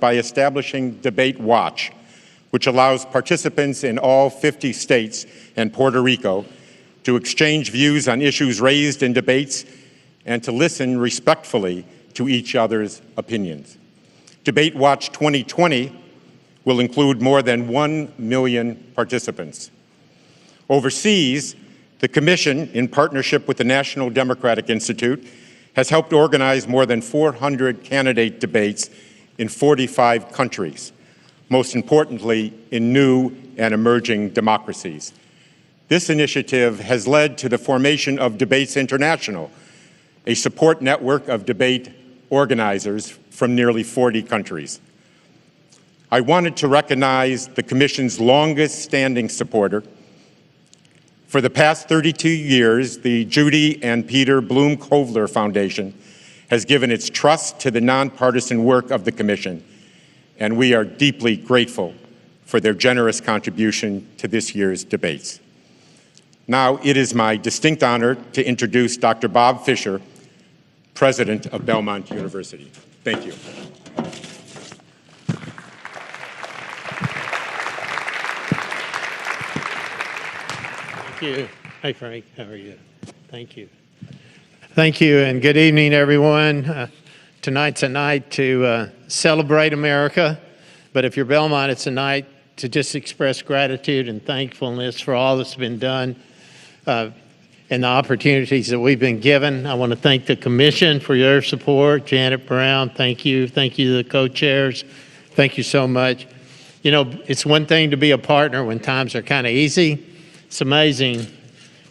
by establishing Debate Watch, which allows participants in all 50 states and Puerto Rico to exchange views on issues raised in debates and to listen respectfully to each other's opinions. Debate Watch 2020 will include more than 1 million participants. Overseas, the Commission, in partnership with the National Democratic Institute, has helped organize more than 400 candidate debates in 45 countries, most importantly, in new and emerging democracies. This initiative has led to the formation of Debates International, a support network of debate organizers from nearly 40 countries. I wanted to recognize the Commission's longest-standing supporter. For the past 32 years, the Judy and Peter Bloom-Kovler Foundation has given its trust to the nonpartisan work of the Commission, and we are deeply grateful for their generous contribution to this year's debates. Now, it is my distinct honor to introduce Dr. Bob Fisher, President of Belmont University. Thank you. Thank you. Hi, Frank. How are you? Thank you. Thank you, and good evening, everyone. Tonight's a night to celebrate America, but if you're Belmont, it's a night to just express gratitude and thankfulness for all that's been done and the opportunities that we've been given. I want to thank the Commission for your support. Janet Brown, thank you. Thank you to the co-chairs. Thank you so much. You know, it's one thing to be a partner when times are kind of easy. It's amazing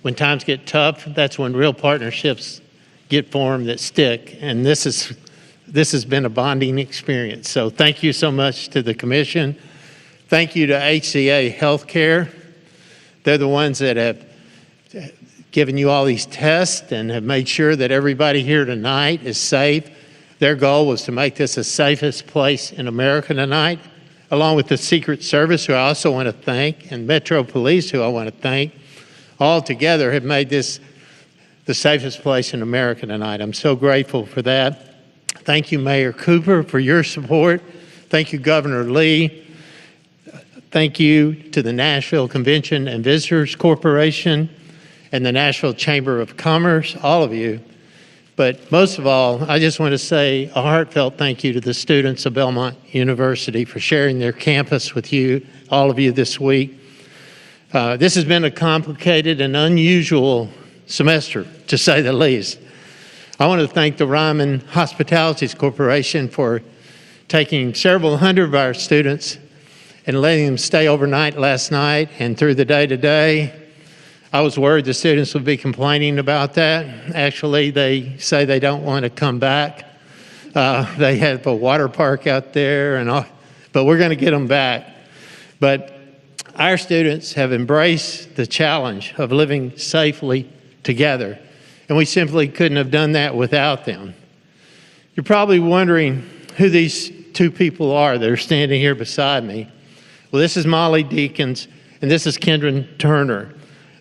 when times get tough. That's when real partnerships get formed that stick. And this has been a bonding experience. So thank you so much to the Commission. Thank you to HCA Healthcare. They're the ones that have given you all these tests and have made sure that everybody here tonight is safe. Their goal was to make this the safest place in America tonight, along with the Secret Service, who I also want to thank, and Metro Police, who I want to thank. All together have made this the safest place in America tonight. I'm so grateful for that. Thank you, Mayor Cooper, for your support. Thank you, Governor Lee. Thank you to the Nashville Convention and Visitors Corporation and the Nashville Chamber of Commerce, all of you. But most of all, I just want to say a heartfelt thank you to the students of Belmont University for sharing their campus with you, all of you this week. This has been a complicated and unusual semester, to say the least. I want to thank the Ryman Hospitalities Corporation for taking several hundred of our students and letting them stay overnight last night and through the day today. I was worried the students would be complaining about that. Actually, they say they don't want to come back. They have a water park out there, and all, but we're going to get them back. But our students have embraced the challenge of living safely together, and we simply couldn't have done that without them. You're probably wondering who these two people are that are standing here beside me. Well, this is Molly Deakins, and this is Kendra Turner.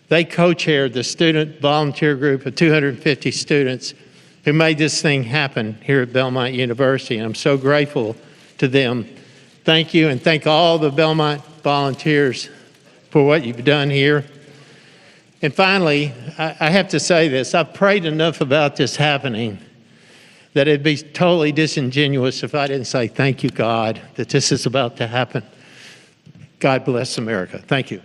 They co-chaired the student volunteer group of 250 students who made this thing happen here at Belmont University, and I'm so grateful to them. Thank you, and thank all the Belmont volunteers for what you've done here. And finally, I have to say this. I've prayed enough about this happening that it'd be totally disingenuous if I didn't say thank you, God, that this is about to happen. God bless America. Thank you.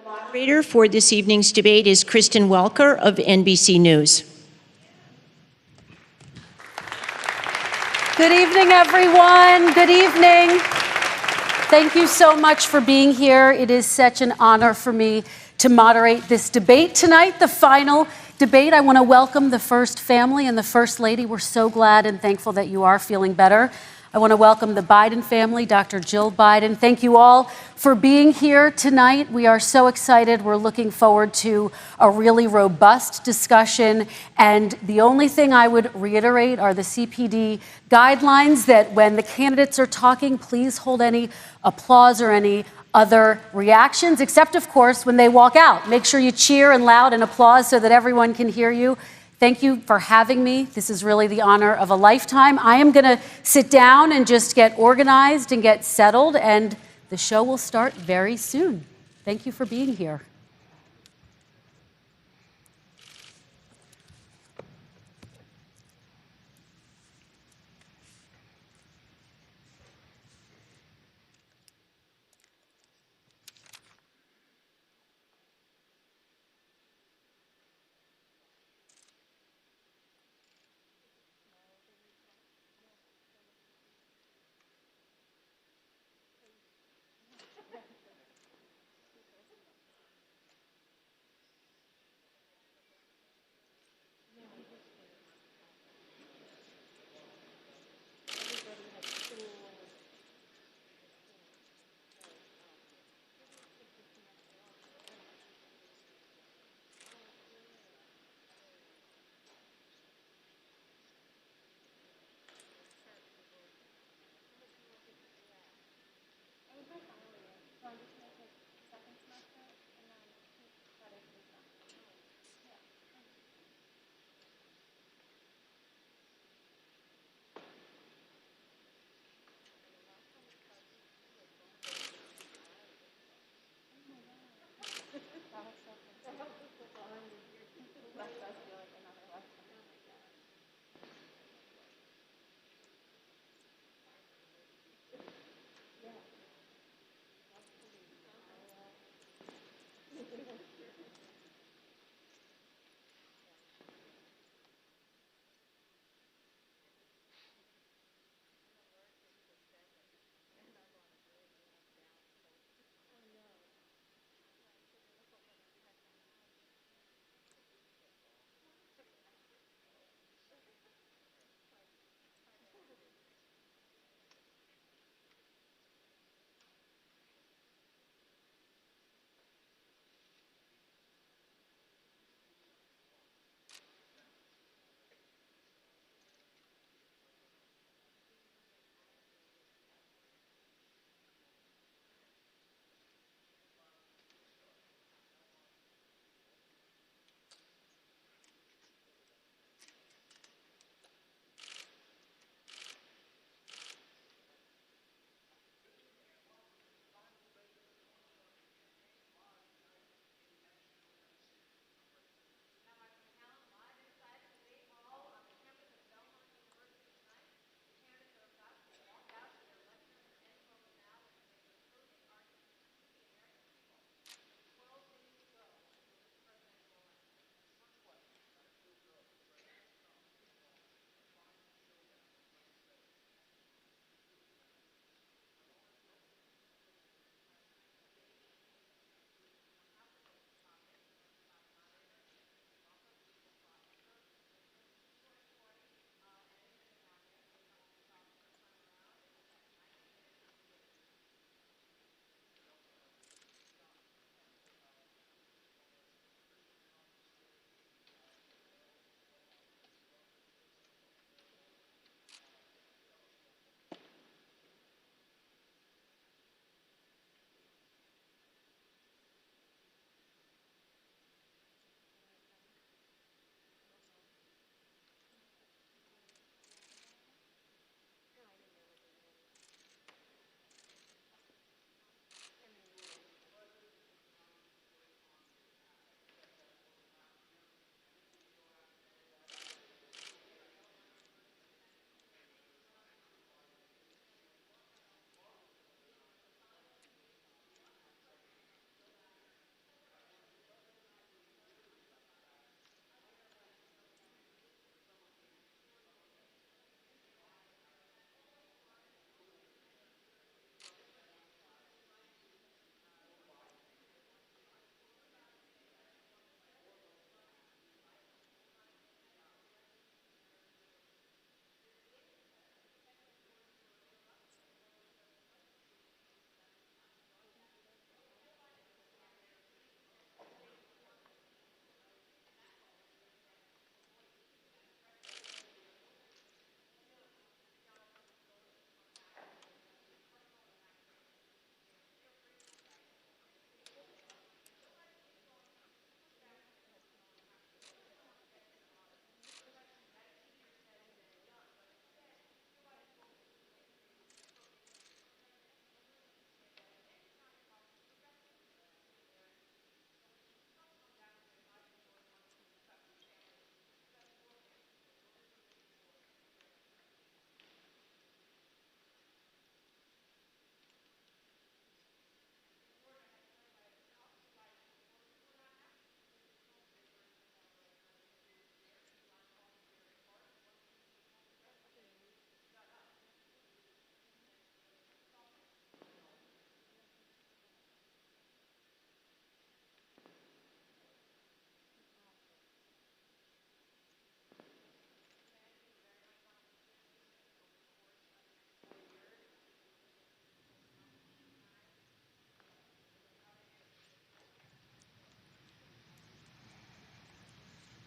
Moderator for this evening's debate is Kristen Welker of NBC News. Good evening, everyone. Good evening. Thank you so much for being here. It is such an honor for me to moderate this debate tonight, the final debate. I want to welcome the First Family and the First Lady. We're so glad and thankful that you are feeling better. I want to welcome the Biden family, Dr. Jill Biden. Thank you all for being here tonight. We are so excited. We're looking forward to a really robust discussion. And the only thing I would reiterate are the CPD guidelines that when the candidates are talking, please hold any applause or any other reactions, except, of course, when they walk out. Make sure you cheer and loud and applause so that everyone can hear you. Thank you for having me. This is really the honor of a lifetime. I am going to sit down and just get organized and get settled, and the show will start very soon. Thank you for being here.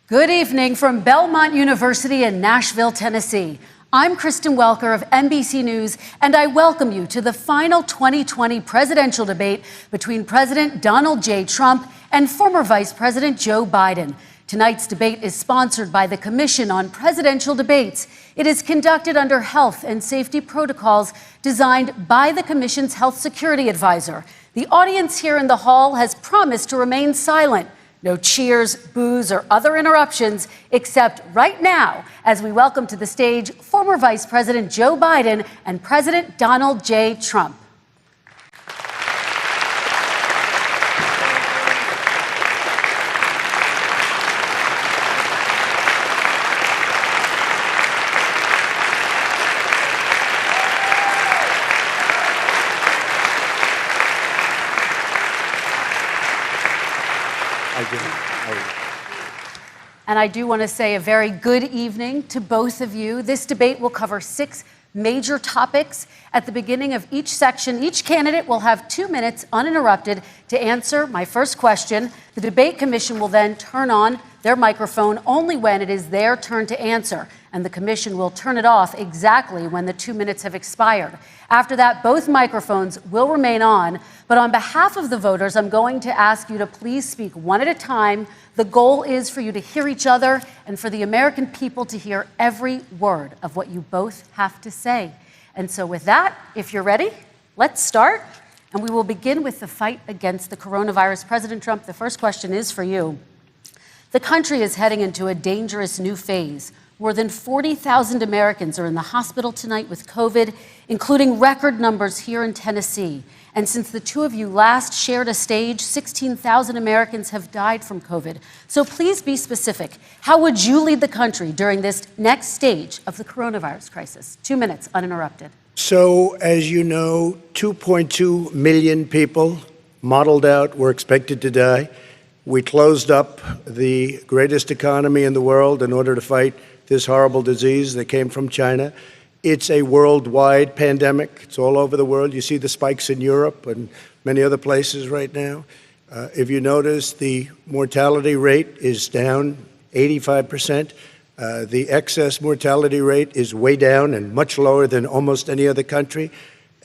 Good evening from Belmont University in Nashville, Tennessee. I'm Kristen Welker of NBC News, and I welcome you to the final 2020 presidential debate between President Donald J. Trump and former Vice President Joe Biden. Tonight's debate is sponsored by the Commission on Presidential Debates. It is conducted under health and safety protocols designed by the Commission's health security advisor. The audience here in the hall has promised to remain silent. No cheers, boos, or other interruptions, except right now, as we welcome to the stage former Vice President Joe Biden and President Donald J. Trump. And I do want to say a very good evening to both of you. This debate will cover 6 major topics. At the beginning of each section, each candidate will have 2 minutes uninterrupted to answer my first question. The debate commission will then turn on their microphone only when it is their turn to answer, and the commission will turn it off exactly when the 2 minutes have expired. After that, both microphones will remain on, but on behalf of the voters, I'm going to ask you to please speak one at a time. The goal is for you to hear each other and for the American people to hear every word of what you both have to say. And so with that, if you're ready, let's start. And we will begin with the fight against the coronavirus. President Trump, the first question is for you. The country is heading into a dangerous new phase. More than 40,000 Americans are in the hospital tonight with COVID, including record numbers here in Tennessee. And since the two of you last shared a stage, 16,000 Americans have died from COVID. So please be specific. How would you lead the country during this next stage of the coronavirus crisis? 2 minutes, uninterrupted. So, as you know, 2.2 million people modeled out were expected to die. We closed up the greatest economy in the world in order to fight this horrible disease that came from China. It's a worldwide pandemic. It's all over the world. You see the spikes in Europe and many other places right now. If you notice, the mortality rate is down 85%. The excess mortality rate is way down and much lower than almost any other country.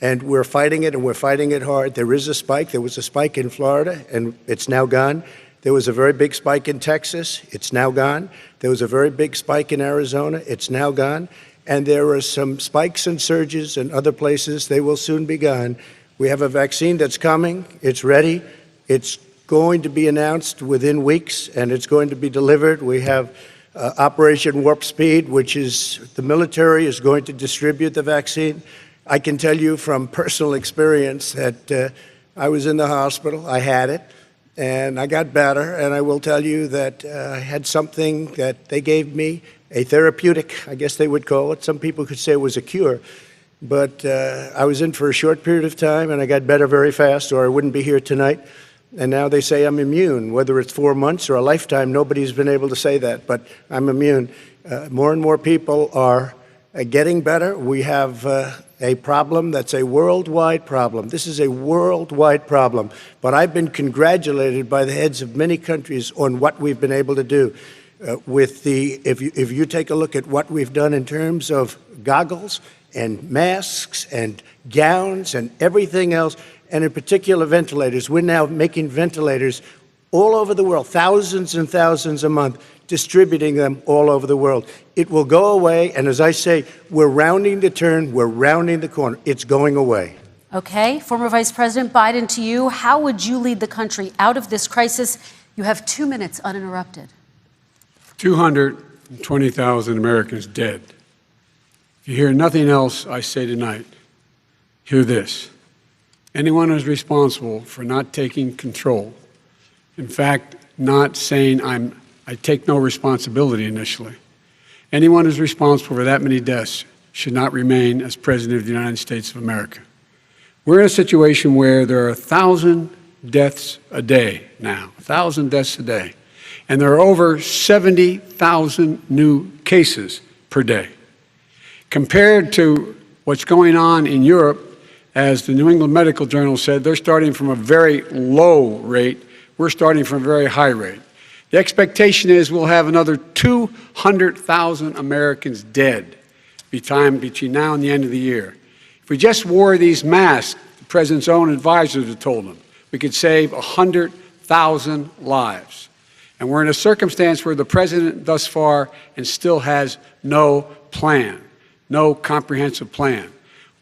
And we're fighting it, and we're fighting it hard. There is a spike. There was a spike in Florida, and it's now gone. There was a very big spike in Texas. It's now gone. There was a very big spike in Arizona. It's now gone. And there are some spikes and surges in other places. They will soon be gone. We have a vaccine that's coming. It's ready. It's going to be announced within weeks, and it's going to be delivered. We have Operation Warp Speed, which is the military is going to distribute the vaccine. I can tell you from personal experience that I was in the hospital. I had it, and I got better. And I will tell you that I had something that they gave me, a therapeutic, I guess they would call it. Some people could say it was a cure. But I was in for a short period of time, and I got better very fast, or I wouldn't be here tonight. And now they say I'm immune. Whether it's 4 months or a lifetime, nobody's been able to say that, but I'm immune. More and more people are getting better. We have a problem that's a worldwide problem. This is a worldwide problem. But I've been congratulated by the heads of many countries on what we've been able to do. If you take a look at what we've done in terms of goggles and masks and gowns and everything else, and in particular ventilators, we're now making ventilators all over the world, thousands and thousands a month, distributing them all over the world. It will go away, and as I say, we're rounding the turn, we're rounding the corner. It's going away. Okay, former Vice President Biden, to you, how would you lead the country out of this crisis? You have 2 minutes uninterrupted. 220,000 Americans dead. If you hear nothing else I say tonight, hear this. Anyone who's responsible for not taking control, in fact, not saying I take no responsibility initially, anyone who's responsible for that many deaths should not remain as President of the United States of America. We're in a situation where there are 1,000 deaths a day now, 1,000 deaths a day. And there are over 70,000 new cases per day. Compared to what's going on in Europe, as the New England Medical Journal said, they're starting from a very low rate. We're starting from a very high rate. The expectation is we'll have another 200,000 Americans dead between now and the end of the year. If we just wore these masks, the president's own advisors have told him, we could save 100,000 lives. And we're in a circumstance where the president thus far and still has no plan, no comprehensive plan.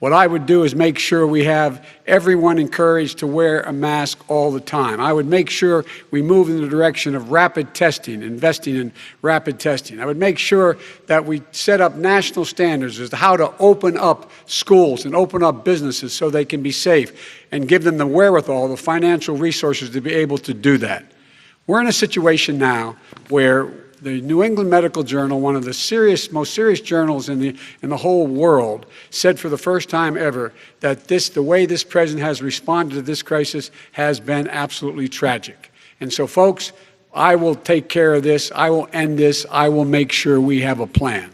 What I would do is make sure we have everyone encouraged to wear a mask all the time. I would make sure we move in the direction of rapid testing, investing in rapid testing. I would make sure that we set up national standards as to how to open up schools and open up businesses so they can be safe and give them the wherewithal, the financial resources to be able to do that. We're in a situation now where the New England Medical Journal, one of the most serious journals in the whole world, said for the first time ever that the way this president has responded to this crisis has been absolutely tragic. And so, folks, I will take care of this. I will end this. I will make sure we have a plan.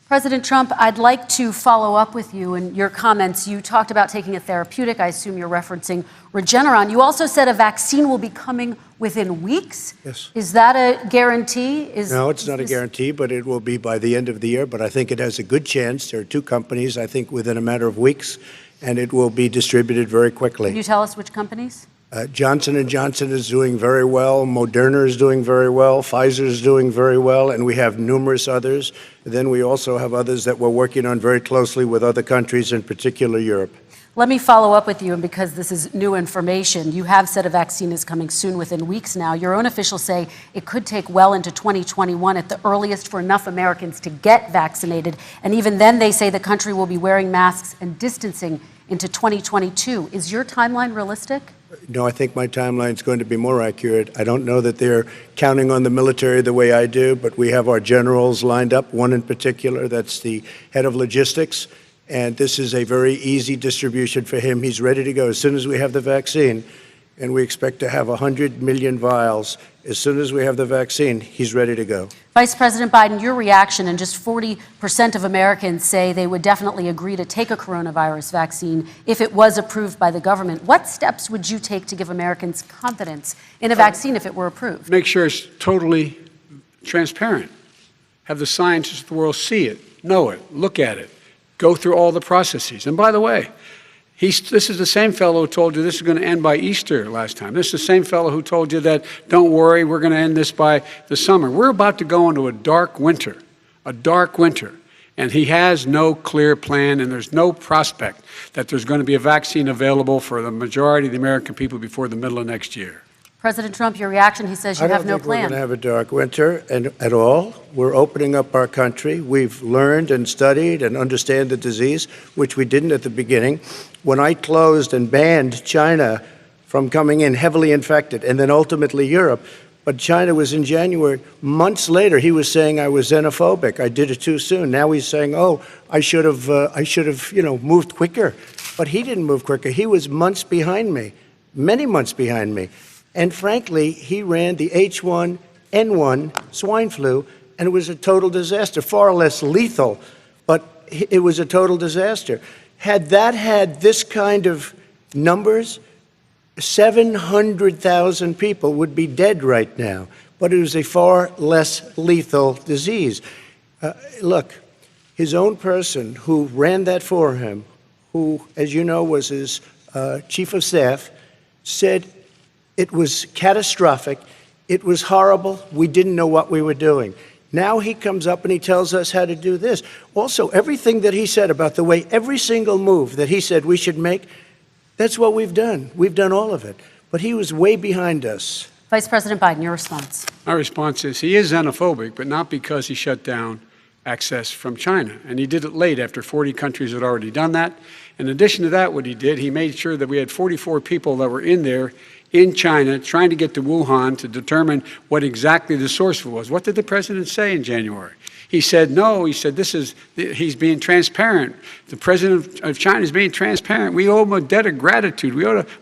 President Trump, I'd like to follow up with you in your comments. You talked about taking a therapeutic. I assume you're referencing Regeneron. You also said a vaccine will be coming within weeks. Yes. Is that a guarantee? No, it's not a guarantee, but it will be by the end of the year. But I think it has a good chance. There are two companies, I think, within a matter of weeks, and it will be distributed very quickly. Can you tell us which companies? Johnson & Johnson is doing very well. Moderna is doing very well. Pfizer is doing very well. And we have numerous others. Then we also have others that we're working on very closely with other countries, in particular Europe. Let me follow up with you, and because this is new information, you have said a vaccine is coming soon, within weeks now. Your own officials say it could take well into 2021 at the earliest for enough Americans to get vaccinated. And even then, they say the country will be wearing masks and distancing into 2022. Is your timeline realistic? No, I think my timeline is going to be more accurate. I don't know that they're counting on the military the way I do, but we have our generals lined up, one in particular, that's the head of logistics. And this is a very easy distribution for him. He's ready to go as soon as we have the vaccine. And we expect to have 100 million vials. As soon as we have the vaccine, he's ready to go. Vice President Biden, your reaction, and just 40% of Americans say they would definitely agree to take a coronavirus vaccine if it was approved by the government. What steps would you take to give Americans confidence in a vaccine if it were approved? Make sure it's totally transparent. Have the scientists of the world see it, know it, look at it, go through all the processes. And by the way, this is the same fellow who told you this is going to end by Easter last time. This is the same fellow who told you that, don't worry, we're going to end this by the summer. We're about to go into a dark winter, and he has no clear plan, and there's no prospect that there's going to be a vaccine available for the majority of the American people before the middle of next year. President Trump, your reaction, he says you have no plan. I don't think we're going to have a dark winter at all. We're opening up our country. We've learned and studied and understand the disease, which we didn't at the beginning. When I closed and banned China from coming in heavily infected, and then ultimately Europe, but China was in January. Months later, he was saying I was xenophobic. I did it too soon. Now he's saying, oh, I should have, moved quicker. But he didn't move quicker. He was months behind me, many months behind me. And frankly, he ran the H1N1 swine flu, and it was a total disaster, far less lethal, but it was a total disaster. Had that had this kind of numbers, 700,000 people would be dead right now, but it was a far less lethal disease. Look, his own person who ran that for him, who, as you know, was his chief of staff, said it was catastrophic, it was horrible, we didn't know what we were doing. Now he comes up and he tells us how to do this. Also, everything that he said about the way every single move that he said we should make, that's what we've done. We've done all of it. But he was way behind us. Vice President Biden, your response. My response is he is xenophobic, but not because he shut down access from China. And he did it late after 40 countries had already done that. In addition to that, what he did, he made sure that we had 44 people that were in there in China trying to get to Wuhan to determine what exactly the source was. What did the president say in January? He said, no, he said, he's being transparent. The president of China is being transparent. We owe him a debt of gratitude.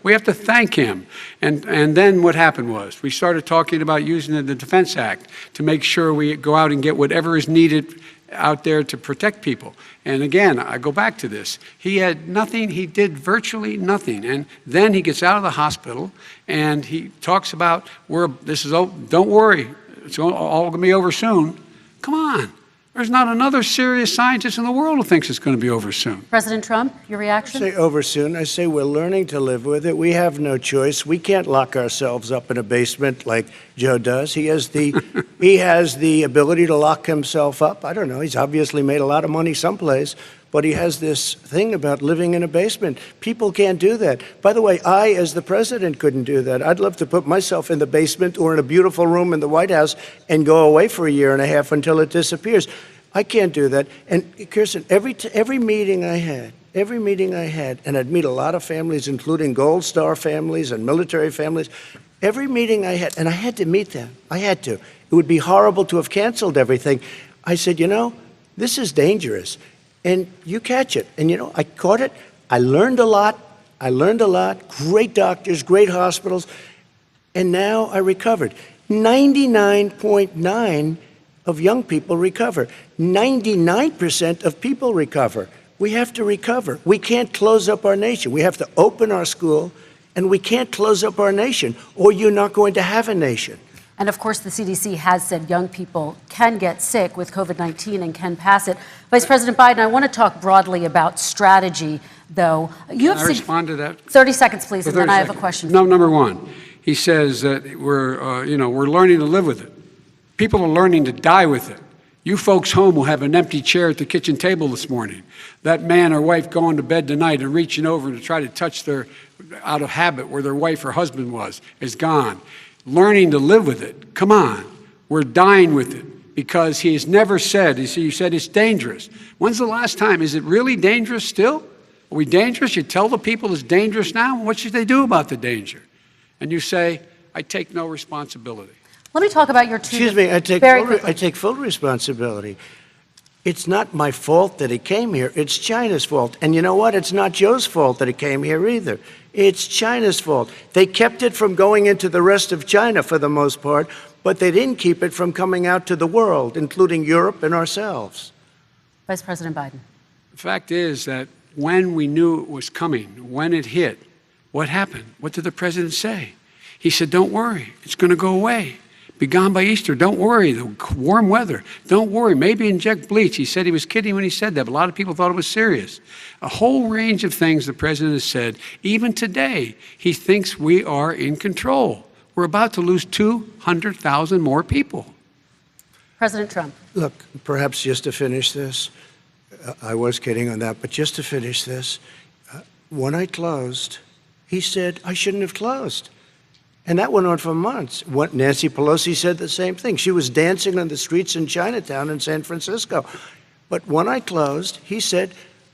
We have to thank him. And then what happened was we started talking about using the Defense Act to make sure we go out and get whatever is needed out there to protect people. And again, I go back to this. He had nothing. He did virtually nothing. And then he gets out of the hospital and he talks about, don't worry, it's all going to be over soon. Come on. There's not another serious scientist in the world who thinks it's going to be over soon. President Trump, your reaction? I say over soon. I say we're learning to live with it. We have no choice. We can't lock ourselves up in a basement like Joe does. He has the ability to lock himself up. I don't know. He's obviously made a lot of money someplace, but he has this thing about living in a basement. People can't do that. By the way, I, as the president, couldn't do that. I'd love to put myself in the basement or in a beautiful room in the White House and go away for a year and a half until it disappears. I can't do that. And Kirsten, every meeting I had, and I'd meet a lot of families, including Gold Star families and military families, every meeting I had, and I had to meet them. I had to. It would be horrible to have canceled everything. I said, this is dangerous. And you catch it. And, I caught it. I learned a lot. Great doctors, great hospitals. And now I recovered. 99.9 of young people recover. 99% of people recover. We have to recover. We can't close up our nation. We have to open our school, and we can't close up our nation, or you're not going to have a nation. And of course, the CDC has said young people can get sick with COVID-19 and can pass it. Vice President Biden, I want to talk broadly about strategy, though. Can I respond to that? 30 seconds, please, and then I have a question. No, number one, he says that we're learning to live with it. People are learning to die with it. You folks home will have an empty chair at the kitchen table this morning. That man or wife going to bed tonight and reaching over to try to touch out of habit where their wife or husband is gone. Learning to live with it. Come on. We're dying with it because he has never said, you said it's dangerous. When's the last time? Is it really dangerous still? Are we dangerous? You tell the people it's dangerous now? What should they do about the danger? And you say, I take no responsibility. Let me talk about your two. Excuse me, I take full responsibility. It's not my fault that he came here. It's China's fault. And you know what? It's not Joe's fault that he came here either. It's China's fault. They kept it from going into the rest of China for the most part, but they didn't keep it from coming out to the world, including Europe and ourselves. Vice President Biden. The fact is that when we knew it was coming, when it hit, what happened? What did the president say? He said, don't worry, it's going to go away. Be gone by Easter. Don't worry. The warm weather. Don't worry. Maybe inject bleach. He said he was kidding when he said that, but a lot of people thought it was serious. A whole range of things the president has said. Even today, he thinks we are in control. We're about to lose 200,000 more people. President Trump. Look, perhaps just to finish this, I was kidding on that, but just to finish this, when I closed, he said I shouldn't have closed. And that went on for months. Nancy Pelosi said the same thing. She was dancing on the streets in Chinatown in San Francisco. But when I closed, he said,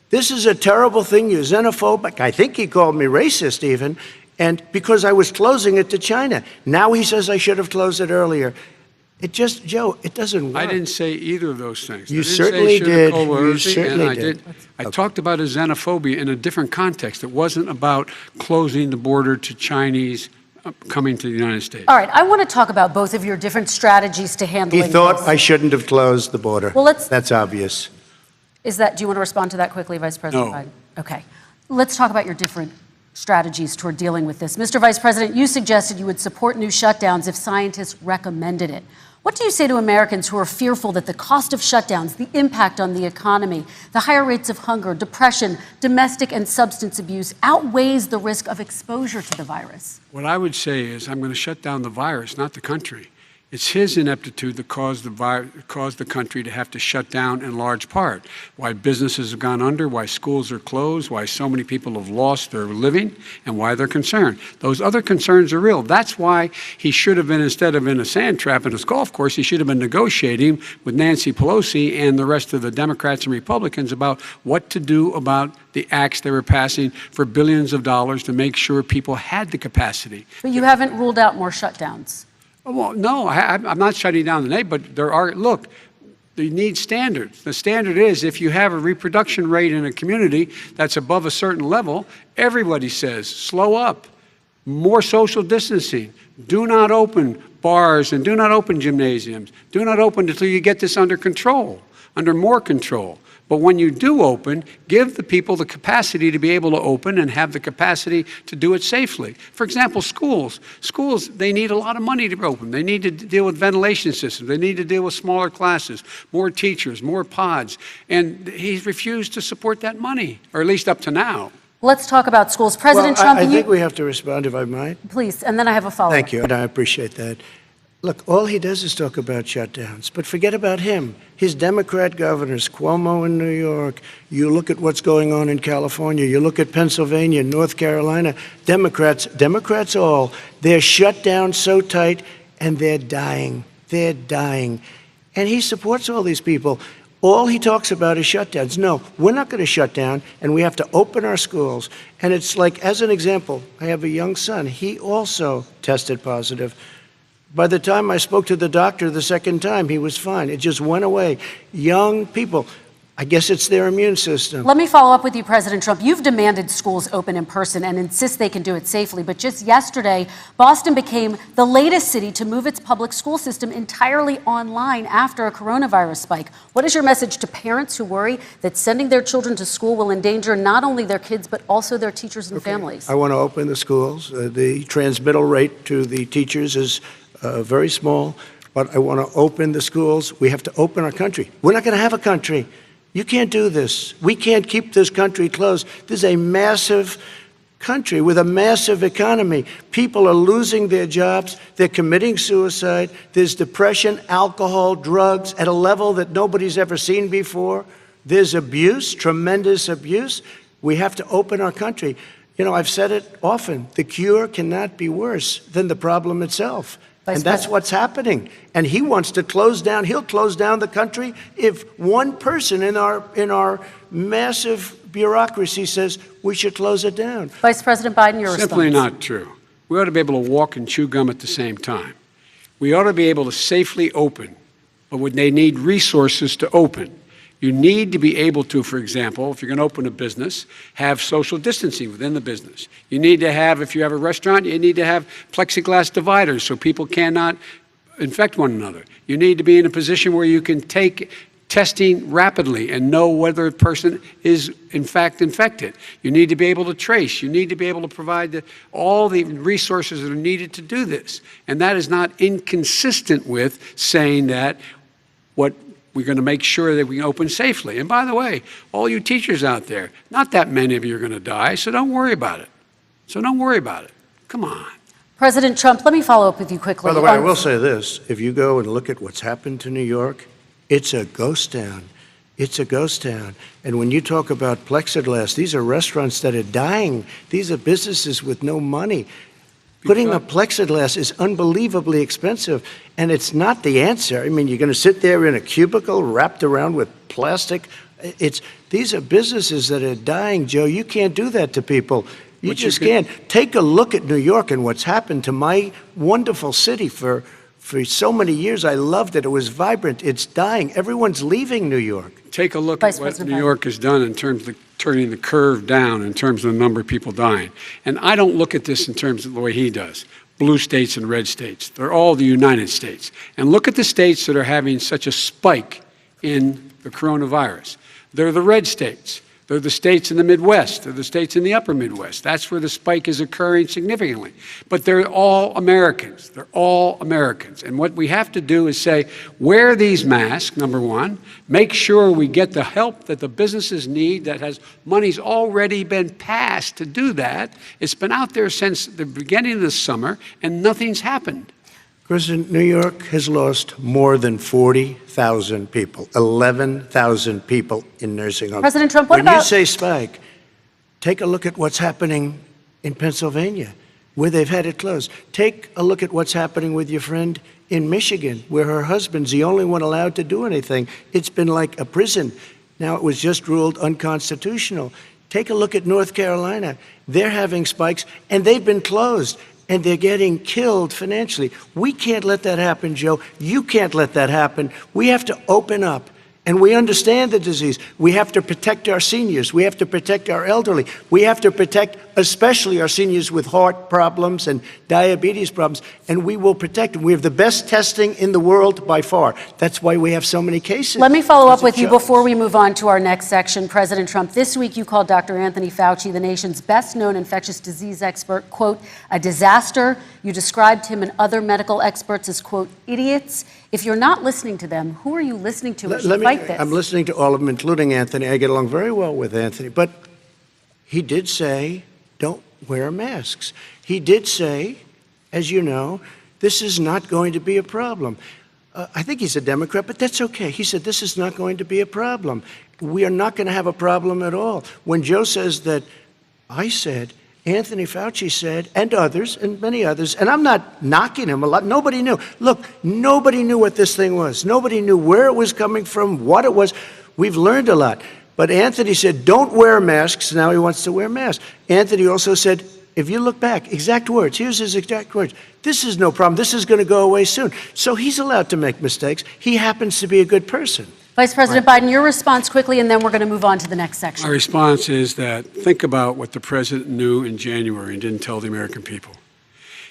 this is a terrible thing, you're xenophobic. I think he called me racist even, and because I was closing it to China. Now he says I should have closed it earlier. Joe, it doesn't work. I didn't say either of those things. You certainly did. You certainly did. I talked about a xenophobia in a different context. It wasn't about closing the border to Chinese coming to the United States. All right, I want to talk about both of your different strategies to handling He thought this. I shouldn't have closed the border. Well, that's obvious. Do you want to respond to that quickly, Vice President Biden? Okay. Let's talk about your different strategies toward dealing with this. Mr. Vice President, you suggested you would support new shutdowns if scientists recommended it. What do you say to Americans who are fearful that the cost of shutdowns, the impact on the economy, the higher rates of hunger, depression, domestic and substance abuse outweighs the risk of exposure to the virus? What I would say is I'm going to shut down the virus, not the country. It's his ineptitude that caused the country to have to shut down in large part. Why businesses have gone under, why schools are closed, why so many people have lost their living, and why they're concerned. Those other concerns are real. That's why he should have been, instead of in a sand trap in his golf course, he should have been negotiating with Nancy Pelosi and the rest of the Democrats and Republicans about what to do about the acts they were passing for billions of dollars to make sure people had the capacity. But you haven't ruled out more shutdowns. Well, no, I'm not shutting down the nation, but look, you need standards. The standard is if you have a reproduction rate in a community that's above a certain level, everybody says, slow up, more social distancing, do not open bars and do not open gymnasiums, do not open until you get this under control. under more control. But when you do open, give the people the capacity to be able to open and have the capacity to do it safely. For example, schools. Schools, they need a lot of money to open. They need to deal with ventilation systems. They need to deal with smaller classes, more teachers, more pods. And he's refused to support that money, or at least up to now. Let's talk about schools. President Trump, I think we have to respond, if I might. Please, and then I have a follow-up. Thank you, and I appreciate that. Look, all he does is talk about shutdowns, but forget about him. His Democrat governors, Cuomo in New York, you look at what's going on in California, you look at Pennsylvania, North Carolina, Democrats all, they're shut down so tight, and they're dying. They're dying. And he supports all these people. All he talks about is shutdowns. No, we're not going to shut down, and we have to open our schools. And it's like, as an example, I have a young son. He also tested positive. By the time I spoke to the doctor the second time, he was fine. It just went away. Young people, I guess it's their immune system. Let me follow up with you, President Trump. You've demanded schools open in person and insist they can do it safely. But just yesterday, Boston became the latest city to move its public school system entirely online after a coronavirus spike. What is your message to parents who worry that sending their children to school will endanger not only their kids, but also their teachers and families? I want to open the schools. The transmittal rate to the teachers is very small, but I want to open the schools. We have to open our country. We're not going to have a country. You can't do this. We can't keep this country closed. This is a massive country with a massive economy. People are losing their jobs. They're committing suicide. There's depression, alcohol, drugs at a level that nobody's ever seen before. There's abuse, tremendous abuse. We have to open our country. You know, I've said it often. The cure cannot be worse than the problem itself. And that's what's happening. And he wants to close down. He'll close down the country if one person in our massive bureaucracy says we should close it down. Vice President Biden, your response. Simply not true. We ought to be able to walk and chew gum at the same time. We ought to be able to safely open, but when they need resources to open. You need to be able to, for example, if you're going to open a business, have social distancing within the business. You need to have, if you have a restaurant, you need to have plexiglass dividers so people cannot infect one another. You need to be in a position where you can take testing rapidly and know whether a person is in fact infected. You need to be able to trace. You need to be able to provide all the resources that are needed to do this. And that is not inconsistent with saying that we're going to make sure that we can open safely. And by the way, all you teachers out there, not that many of you are going to die, so don't worry about it. Come on. President Trump, let me follow up with you quickly. By the way, I will say this. If you go and look at what's happened to New York, it's a ghost town. It's a ghost town. And when you talk about plexiglass, these are restaurants that are dying. These are businesses with no money. Putting up plexiglass is unbelievably expensive, and it's not the answer. I mean, you're going to sit there in a cubicle wrapped around with plastic. These are businesses that are dying, Joe. You can't do that to people. You just can't. Take a look at New York and what's happened to my wonderful city for so many years. I loved it. It was vibrant. It's dying. Everyone's leaving New York. Take a look at what New York has done in terms of turning the curve down in terms of the number of people dying. And I don't look at this in terms of the way he does. Blue states and red states. They're all the United States. And look at the states that are having such a spike in the coronavirus. They're the red states. They're the states in the Midwest. They're the states in the upper Midwest. That's where the spike is occurring significantly. But they're all Americans. They're all Americans. And what we have to do is say, wear these masks, number one. Make sure we get the help that the businesses need that has money's already been passed to do that. It's been out there since the beginning of the summer, and nothing's happened. President, New York has lost more than 40,000 people, 11,000 people in nursing homes. President Trump, when you say spike, take a look at what's happening in Pennsylvania, where they've had it closed. Take a look at what's happening with your friend in Michigan, where her husband's the only one allowed to do anything. It's been like a prison. Now it was just ruled unconstitutional. Take a look at North Carolina. They're having spikes, and they've been closed. And they're getting killed financially. We can't let that happen, Joe. You can't let that happen. We have to open up. And we understand the disease. We have to protect our seniors. We have to protect our elderly. We have to protect especially our seniors with heart problems and diabetes problems, and we will protect them. We have the best testing in the world by far. That's why we have so many cases. Let me follow up with you before we move on to our next section. President Trump, this week you called Dr. Anthony Fauci, the nation's best-known infectious disease expert, quote, a disaster. You described him and other medical experts as, quote, idiots. If you're not listening to them, who are you listening to as you fight this? I'm listening to all of them, including Anthony. I get along very well with Anthony. But he did say, don't wear masks. He did say, as you know, this is not going to be a problem. I think he's a Democrat, but that's okay. He said this is not going to be a problem. We are not going to have a problem at all. When Joe says that, I said, Anthony Fauci said, and others, and many others, and I'm not knocking him a lot. Nobody knew. Look, nobody knew what this thing was. Nobody knew where it was coming from, what it was. We've learned a lot. But Anthony said, don't wear masks. Now he wants to wear masks. Anthony also said, if you look back, exact words, here's his exact words. This is no problem. This is going to go away soon. So he's allowed to make mistakes. He happens to be a good person. Vice President Biden, your response quickly, and then we're going to move on to the next section. My response is that think about what the president knew in January and didn't tell the American people.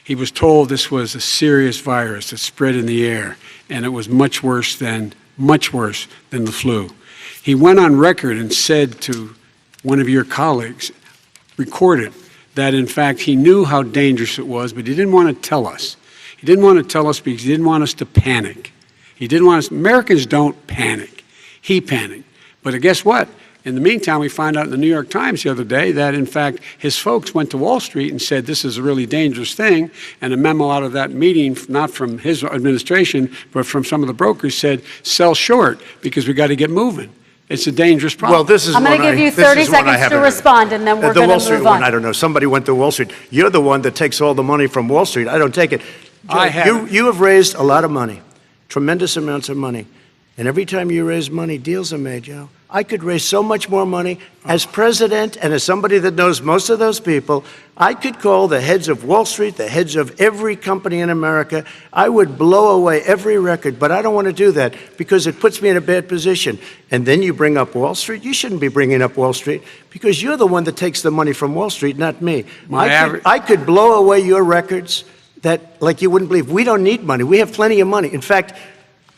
He was told this was a serious virus that spread in the air, and it was much worse than the flu. He went on record and said to one of your colleagues, recorded, that in fact he knew how dangerous it was, but he didn't want to tell us. He didn't want to tell us because he didn't want us to panic. He didn't want us, Americans don't panic. He panicked. But guess what? In the meantime, we find out in the New York Times the other day that, in fact, his folks went to Wall Street and said this is a really dangerous thing. And a memo out of that meeting, not from his administration, but from some of the brokers, said sell short because we got to get moving. It's a dangerous problem. Well, this is I'm going to give you 30 seconds to respond, and then we're going to move on. Wall Street one, I don't know. Somebody went to Wall Street. You're the one that takes all the money from Wall Street. I don't take it. You have raised a lot of money, tremendous amounts of money. And every time you raise money, deals are made, Joe. I could raise so much more money. As president and as somebody that knows most of those people, I could call the heads of Wall Street, the heads of every company in America. I would blow away every record, but I don't want to do that because it puts me in a bad position. And then you bring up Wall Street. You shouldn't be bringing up Wall Street because you're the one that takes the money from Wall Street, not me. I could blow away your records that, like you wouldn't believe. We don't need money. We have plenty of money. In fact,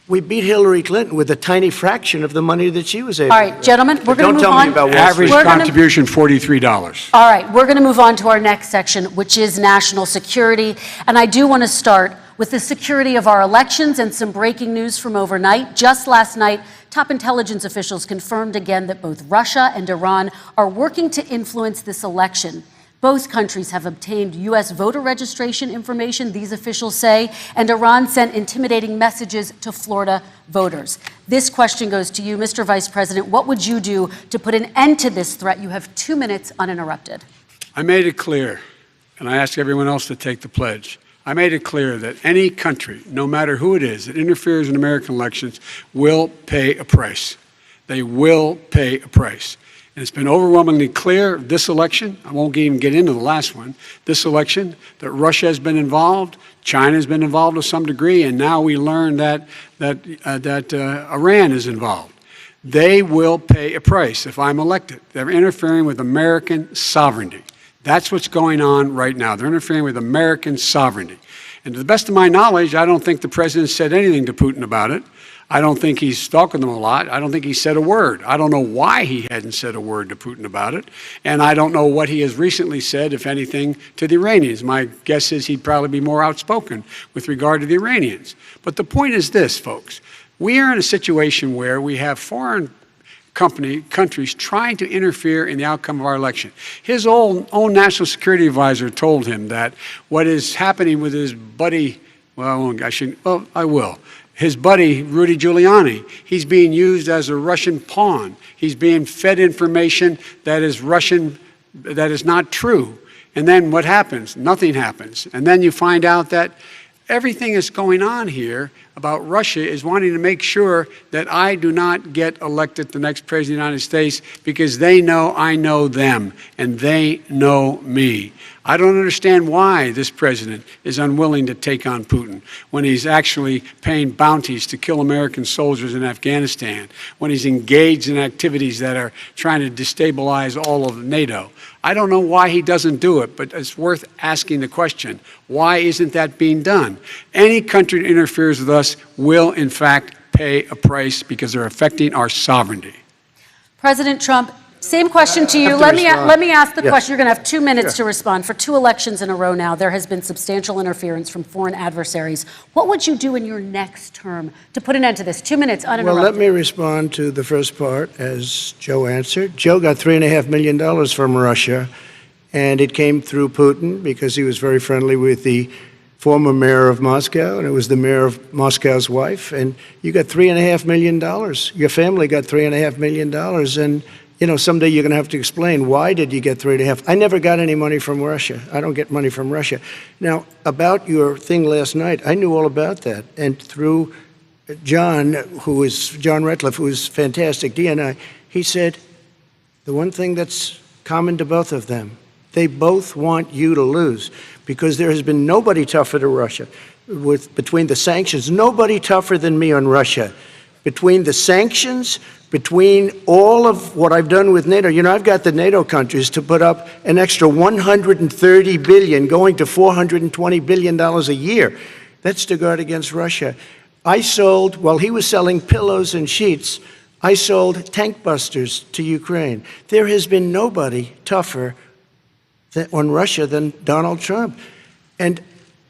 we beat Hillary Clinton with a tiny fraction of the money that she was able to. All right, gentlemen, we're going to move on. Don't tell me about Wall Street. Average contribution, $43. All right, we're going to move on to our next section, which is national security. And I do want to start with the security of our elections and some breaking news from overnight. Just last night, top intelligence officials confirmed again that both Russia and Iran are working to influence this election. Both countries have obtained U.S. voter registration information, these officials say, and Iran sent intimidating messages to Florida voters. This question goes to you, Mr. Vice President. What would you do to put an end to this threat? You have 2 minutes uninterrupted. I made it clear, and I ask everyone else to take the pledge. I made it clear that any country, no matter who it is, that interferes in American elections will pay a price. They will pay a price. And it's been overwhelmingly clear this election, I won't even get into the last one, this election, that Russia has been involved, China has been involved to some degree, and now we learn that Iran is involved. They will pay a price if I'm elected. They're interfering with American sovereignty. That's what's going on right now. They're interfering with American sovereignty. And to the best of my knowledge, I don't think the president said anything to Putin about it. I don't think he's stalking them a lot. I don't think he said a word. I don't know why he hadn't said a word to Putin about it. And I don't know what he has recently said, if anything, to the Iranians. My guess is he'd probably be more outspoken with regard to the Iranians. But the point is this, folks. We are in a situation where we have foreign countries trying to interfere in the outcome of our election. His own national security advisor told him that what is happening with his buddy, I will. His buddy, Rudy Giuliani, he's being used as a Russian pawn. He's being fed information that is Russian, that is not true. And then what happens? Nothing happens. And then you find out that everything that's going on here about Russia is wanting to make sure that I do not get elected the next president of the United States because they know I know them and they know me. I don't understand why this president is unwilling to take on Putin when he's actually paying bounties to kill American soldiers in Afghanistan, when he's engaged in activities that are trying to destabilize all of NATO. I don't know why he doesn't do it, but it's worth asking the question, why isn't that being done? Any country that interferes with us will, in fact, pay a price because they're affecting our sovereignty. President Trump, same question to you. Let me ask the question. You're going to have 2 minutes to respond. For 2 elections in a row now, there has been substantial interference from foreign adversaries. What would you do in your next term to put an end to this? 2 minutes, uninterrupted. Well, let me respond to the first part, as Joe answered. Joe got $3.5 million from Russia, and it came through Putin because he was very friendly with the former mayor of Moscow, and it was the mayor of Moscow's wife. And you got $3.5 million. Your family got $3.5 million, and you know, someday you're going to have to explain, why did you get 3.5? I never got any money from Russia. I don't get money from Russia. Now, about your thing last night, I knew all about that. And through John Ratcliffe, who is fantastic, DNI, he said, the one thing that's common to both of them, they both want you to lose because there has been nobody tougher to Russia. Between the sanctions, nobody tougher than me on Russia. Between the sanctions, between all of what I've done with NATO, you know, I've got the NATO countries to put up an extra $130 billion, going to $420 billion a year. That's to guard against Russia. I sold, while he was selling pillows and sheets, I sold tank busters to Ukraine. There has been nobody tougher on Russia than Donald Trump. And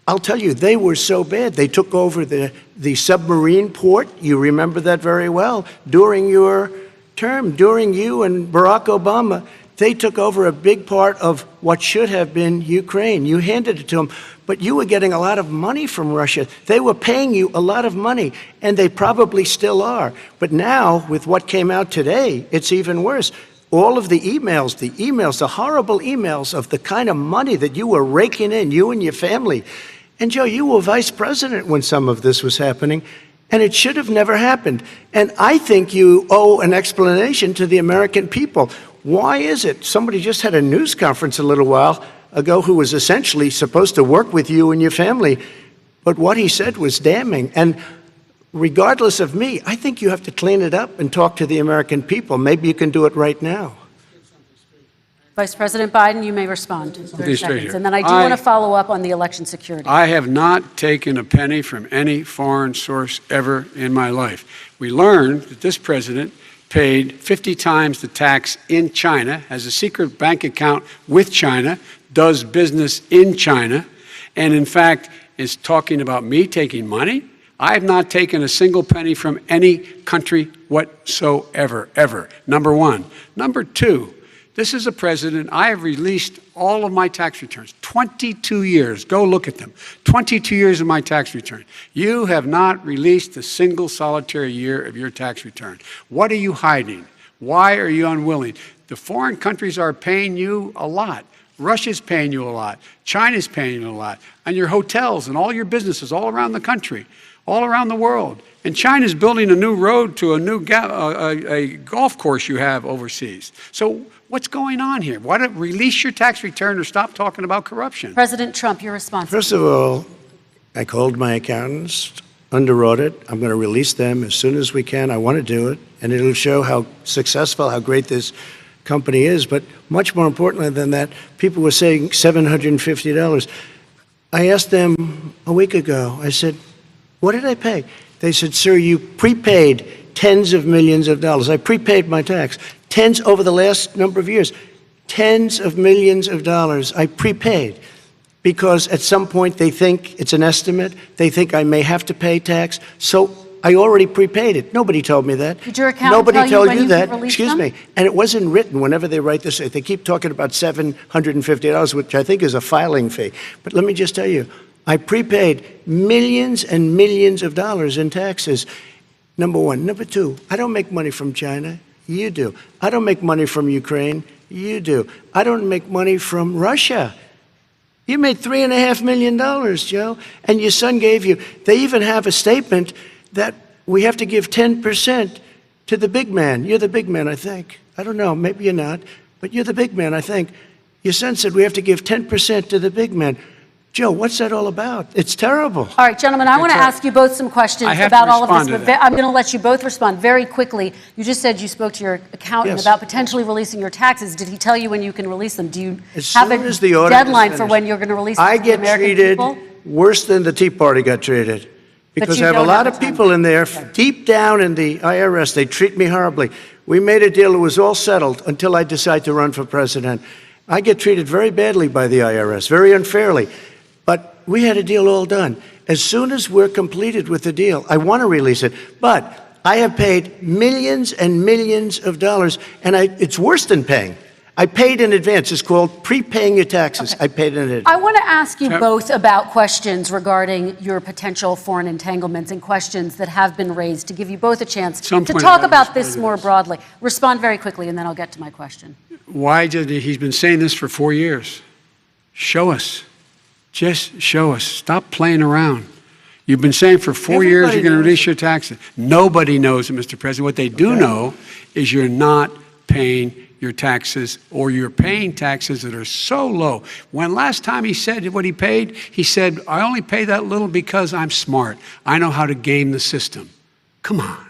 I'll tell you, they were so bad. They took over the submarine port. You remember that very well. During your term, during you and Barack Obama, they took over a big part of what should have been Ukraine. You handed it to them, but you were getting a lot of money from Russia. They were paying you a lot of money, and they probably still are. But now, with what came out today, it's even worse. All of the emails, the horrible emails of the kind of money that you were raking in, you and your family. And Joe, you were vice president when some of this was happening, and it should have never happened. And I think you owe an explanation to the American people. Why is it? Somebody just had a news conference a little while ago who was essentially supposed to work with you and your family, but what he said was damning. And regardless of me, I think you have to clean it up and talk to the American people. Maybe you can do it right now. Vice President Biden, you may respond. 30 seconds. And then I do want to follow up on the election security. I have not taken a penny from any foreign source ever in my life. We learned that this president paid 50 times the tax in China, has a secret bank account with China, does business in China, and in fact is talking about me taking money. I have not taken a single penny from any country whatsoever, ever. Number one. Number two, this is a president, I have released all of my tax returns, 22 years. Go look at them. 22 years of my tax return. You have not released a single solitary year of your tax return. What are you hiding? Why are you unwilling? The foreign countries are paying you a lot. Russia's paying you a lot. China's paying you a lot. And your hotels and all your businesses all around the country, all around the world. And China's building a new road to a new a golf course you have overseas. So what's going on here? Why don't release your tax return or stop talking about corruption? President Trump, your response. First of all, I called my accountants under audit. I'm going to release them as soon as we can. I want to do it, and it'll show how successful, how great this company is. But much more importantly than that, people were saying $750. I asked them a week ago, I said, what did I pay? They said, sir, you prepaid tens of millions of dollars. I prepaid my tax. Tens over the last number of years. Tens of millions of dollars I prepaid because at some point they think it's an estimate. They think I may have to pay tax. So I already prepaid it. Nobody told me that. Did your accountant Nobody tell told you you that. Excuse them? Me. And it wasn't written whenever they write this. They keep talking about $750, which I think is a filing fee. But let me just tell you, I prepaid millions and millions of dollars in taxes. Number one. Number two, I don't make money from China. You do. I don't make money from Ukraine. You do. I don't make money from Russia. You made $3.5 million, Joe, and your son gave you. They even have a statement that we have to give 10% to the big man. You're the big man, I think. I don't know, maybe you're not, but you're the big man, I think. Your son said we have to give 10% to the big man. Joe, what's that all about? It's terrible. All right, gentlemen, I want to ask you both some questions about all of this, but I'm going to let you both respond very quickly. You just said you spoke to your accountant about potentially releasing your taxes. Did he tell you when you can release them? Do you have a deadline for when you're going to release them to the American people? I get treated worse than the Tea Party got treated. Because I have a lot of people in there, deep down in the IRS, they treat me horribly. We made a deal, it was all settled until I decide to run for president. I get treated very badly by the IRS, very unfairly. But we had a deal all done. As soon as we're completed with the deal, I want to release it. But I have paid millions and millions of dollars, and it's worse than paying. I paid in advance. It's called prepaying your taxes. I paid in advance. I want to ask you both about questions regarding your potential foreign entanglements and questions that have been raised to give you both a chance to talk about this more broadly. Respond very quickly, and then I'll get to my question. Why did he's been saying this for 4 years? Show us. Just show us. Stop playing around. You've been saying for 4 years you're going to release your taxes. Nobody knows it, Mr. President. What they do know is you're not paying your taxes, or you're paying taxes that are so low. When last time he said what he paid, he said, I only pay that little because I'm smart. I know how to game the system. Come on.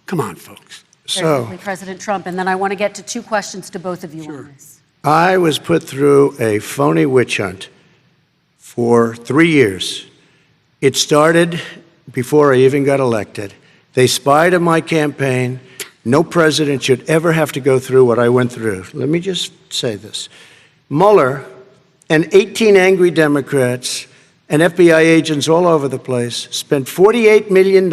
Come on, folks. So, President Trump, and then I want to get to two questions to both of you on this. I was put through a phony witch hunt for 3 years. It started before I even got elected. They spied on my campaign. No president should ever have to go through what I went through. Let me just say this. Mueller and 18 angry Democrats and FBI agents all over the place spent $48 million.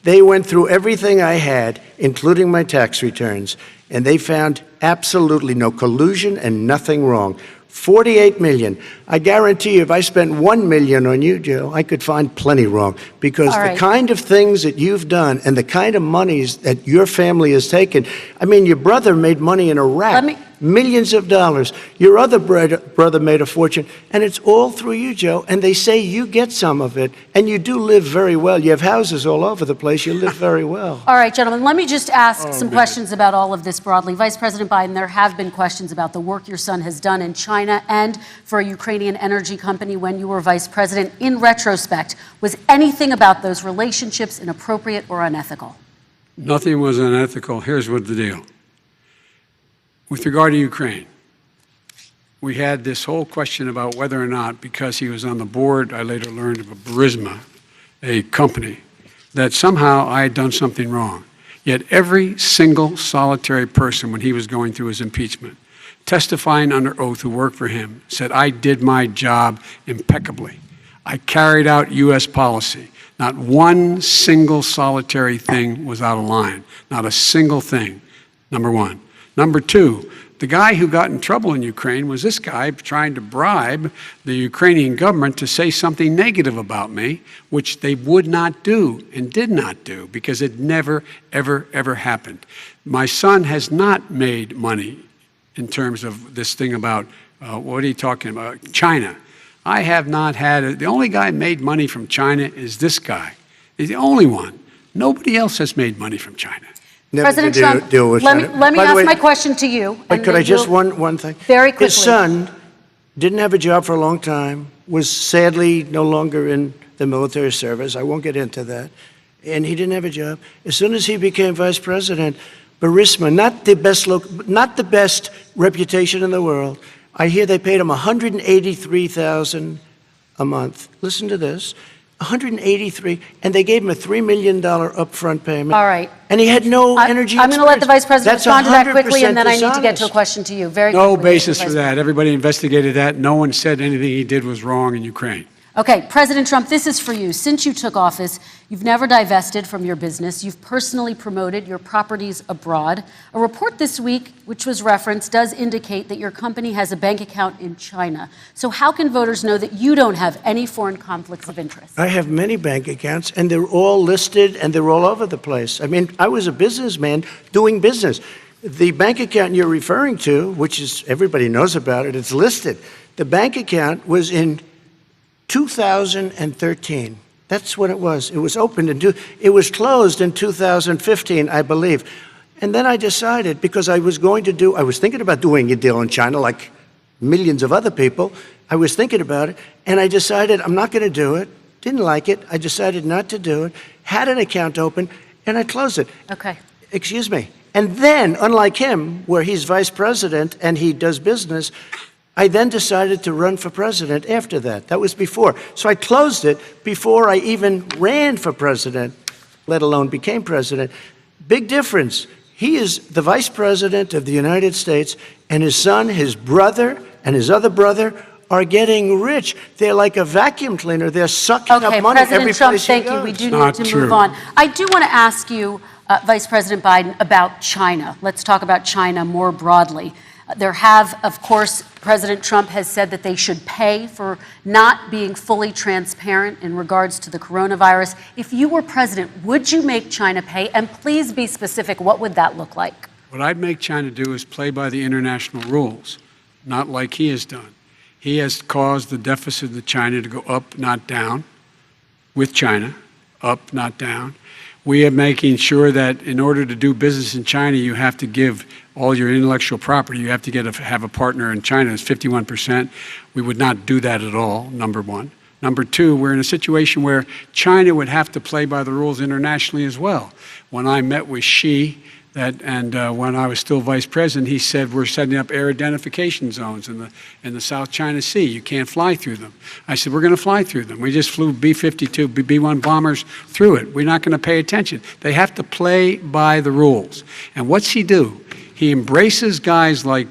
They went through everything I had, including my tax returns, and they found absolutely no collusion and nothing wrong. $48 million. I guarantee you, if I spent $1 million on you, Joe, I could find plenty wrong. Because the kind of things that you've done and the kind of monies that your family has taken, I mean, your brother made money in Iraq, millions of dollars. Your other brother made a fortune, and it's all through you, Joe. And they say you get some of it, and you do live very well. You have houses all over the place. You live very well. All right, gentlemen, let me just ask some questions about all of this broadly. Vice President Biden, there have been questions about the work your son has done in China and for a Ukrainian energy company when you were vice president. In retrospect, was anything about those relationships inappropriate or unethical? Nothing was unethical. Here's what the deal. With regard to Ukraine, we had this whole question about whether or not, because he was on the board, I later learned of a Burisma, a company, that somehow I had done something wrong. Yet every single solitary person, when he was going through his impeachment, testifying under oath who worked for him, said, I did my job impeccably. I carried out U.S. policy. Not one single solitary thing was out of line. Not a single thing, number one. Number two, the guy who got in trouble in Ukraine was this guy trying to bribe the Ukrainian government to say something negative about me, which they would not do and did not do because it never, ever, ever happened. My son has not made money in terms of this thing about, what are you talking about, China. I have not had, the only guy made money from China is this guy. He's the only one. Nobody else has made money from China. President Trump, let me ask my question to you. But could I just, one thing? Very quickly. His son didn't have a job for a long time, was sadly no longer in the military service. I won't get into that. And he didn't have a job. As soon as he became vice president, Burisma, not the best reputation in the world. I hear they paid him $183,000 a month. Listen to this. $183,000, and they gave him a $3 million upfront payment. All right. And he had no energy I'm going to let the Vice President respond to that quickly, and then I need to dishonest. get to a question to you. Very quickly. No basis for that. Everybody investigated that. No one said anything he did was wrong in Ukraine. Okay, President Trump, this is for you. Since you took office, you've never divested from your business. You've personally promoted your properties abroad. A report this week, which was referenced, does indicate that your company has a bank account in China. So how can voters know that you don't have any foreign conflicts of interest? I have many bank accounts, and they're all listed, and they're all over the place. I mean, I was a businessman doing business. The bank account you're referring to, which is everybody knows about it, it's listed. The bank account was in 2013. That's when it was. It was opened it was closed in 2015, I believe. And then I decided, because I was thinking about doing a deal in China like millions of other people. I was thinking about it, and I decided I'm not going to do it. Didn't like it. I decided not to do it. Had an account open, and I closed it. Okay. Excuse me. And then, unlike him, where he's vice president and he does business, I then decided to run for president after that. That was before. So I closed it before I even ran for president, let alone became president. Big difference. He is the vice president of the United States, and his son, his brother, and his other brother are getting rich. They're like a vacuum cleaner. They're sucking up money President every Trump, place thank he you. goes. We do Not need to true. move on. I do want to ask you, Vice President Biden, about China. Let's talk about China more broadly. There have, of course, President Trump has said that they should pay for not being fully transparent in regards to the coronavirus. If you were president, would you make China pay? And please be specific. What would that look like? What I'd make China do is play by the international rules, not like he has done. He has caused the deficit of China to go up, not down, with China, up, not down. We are making sure that in order to do business in China, you have to give all your intellectual property. You have to have a partner in China. It's 51%. We would not do that at all, number one. Number two, we're in a situation where China would have to play by the rules internationally as well. When I met with Xi, when I was still vice president, he said we're setting up air identification zones in the South China Sea. You can't fly through them. I said we're going to fly through them. We just flew B-52, B-1 bombers through it. We're not going to pay attention. They have to play by the rules. And what's he do? He embraces guys like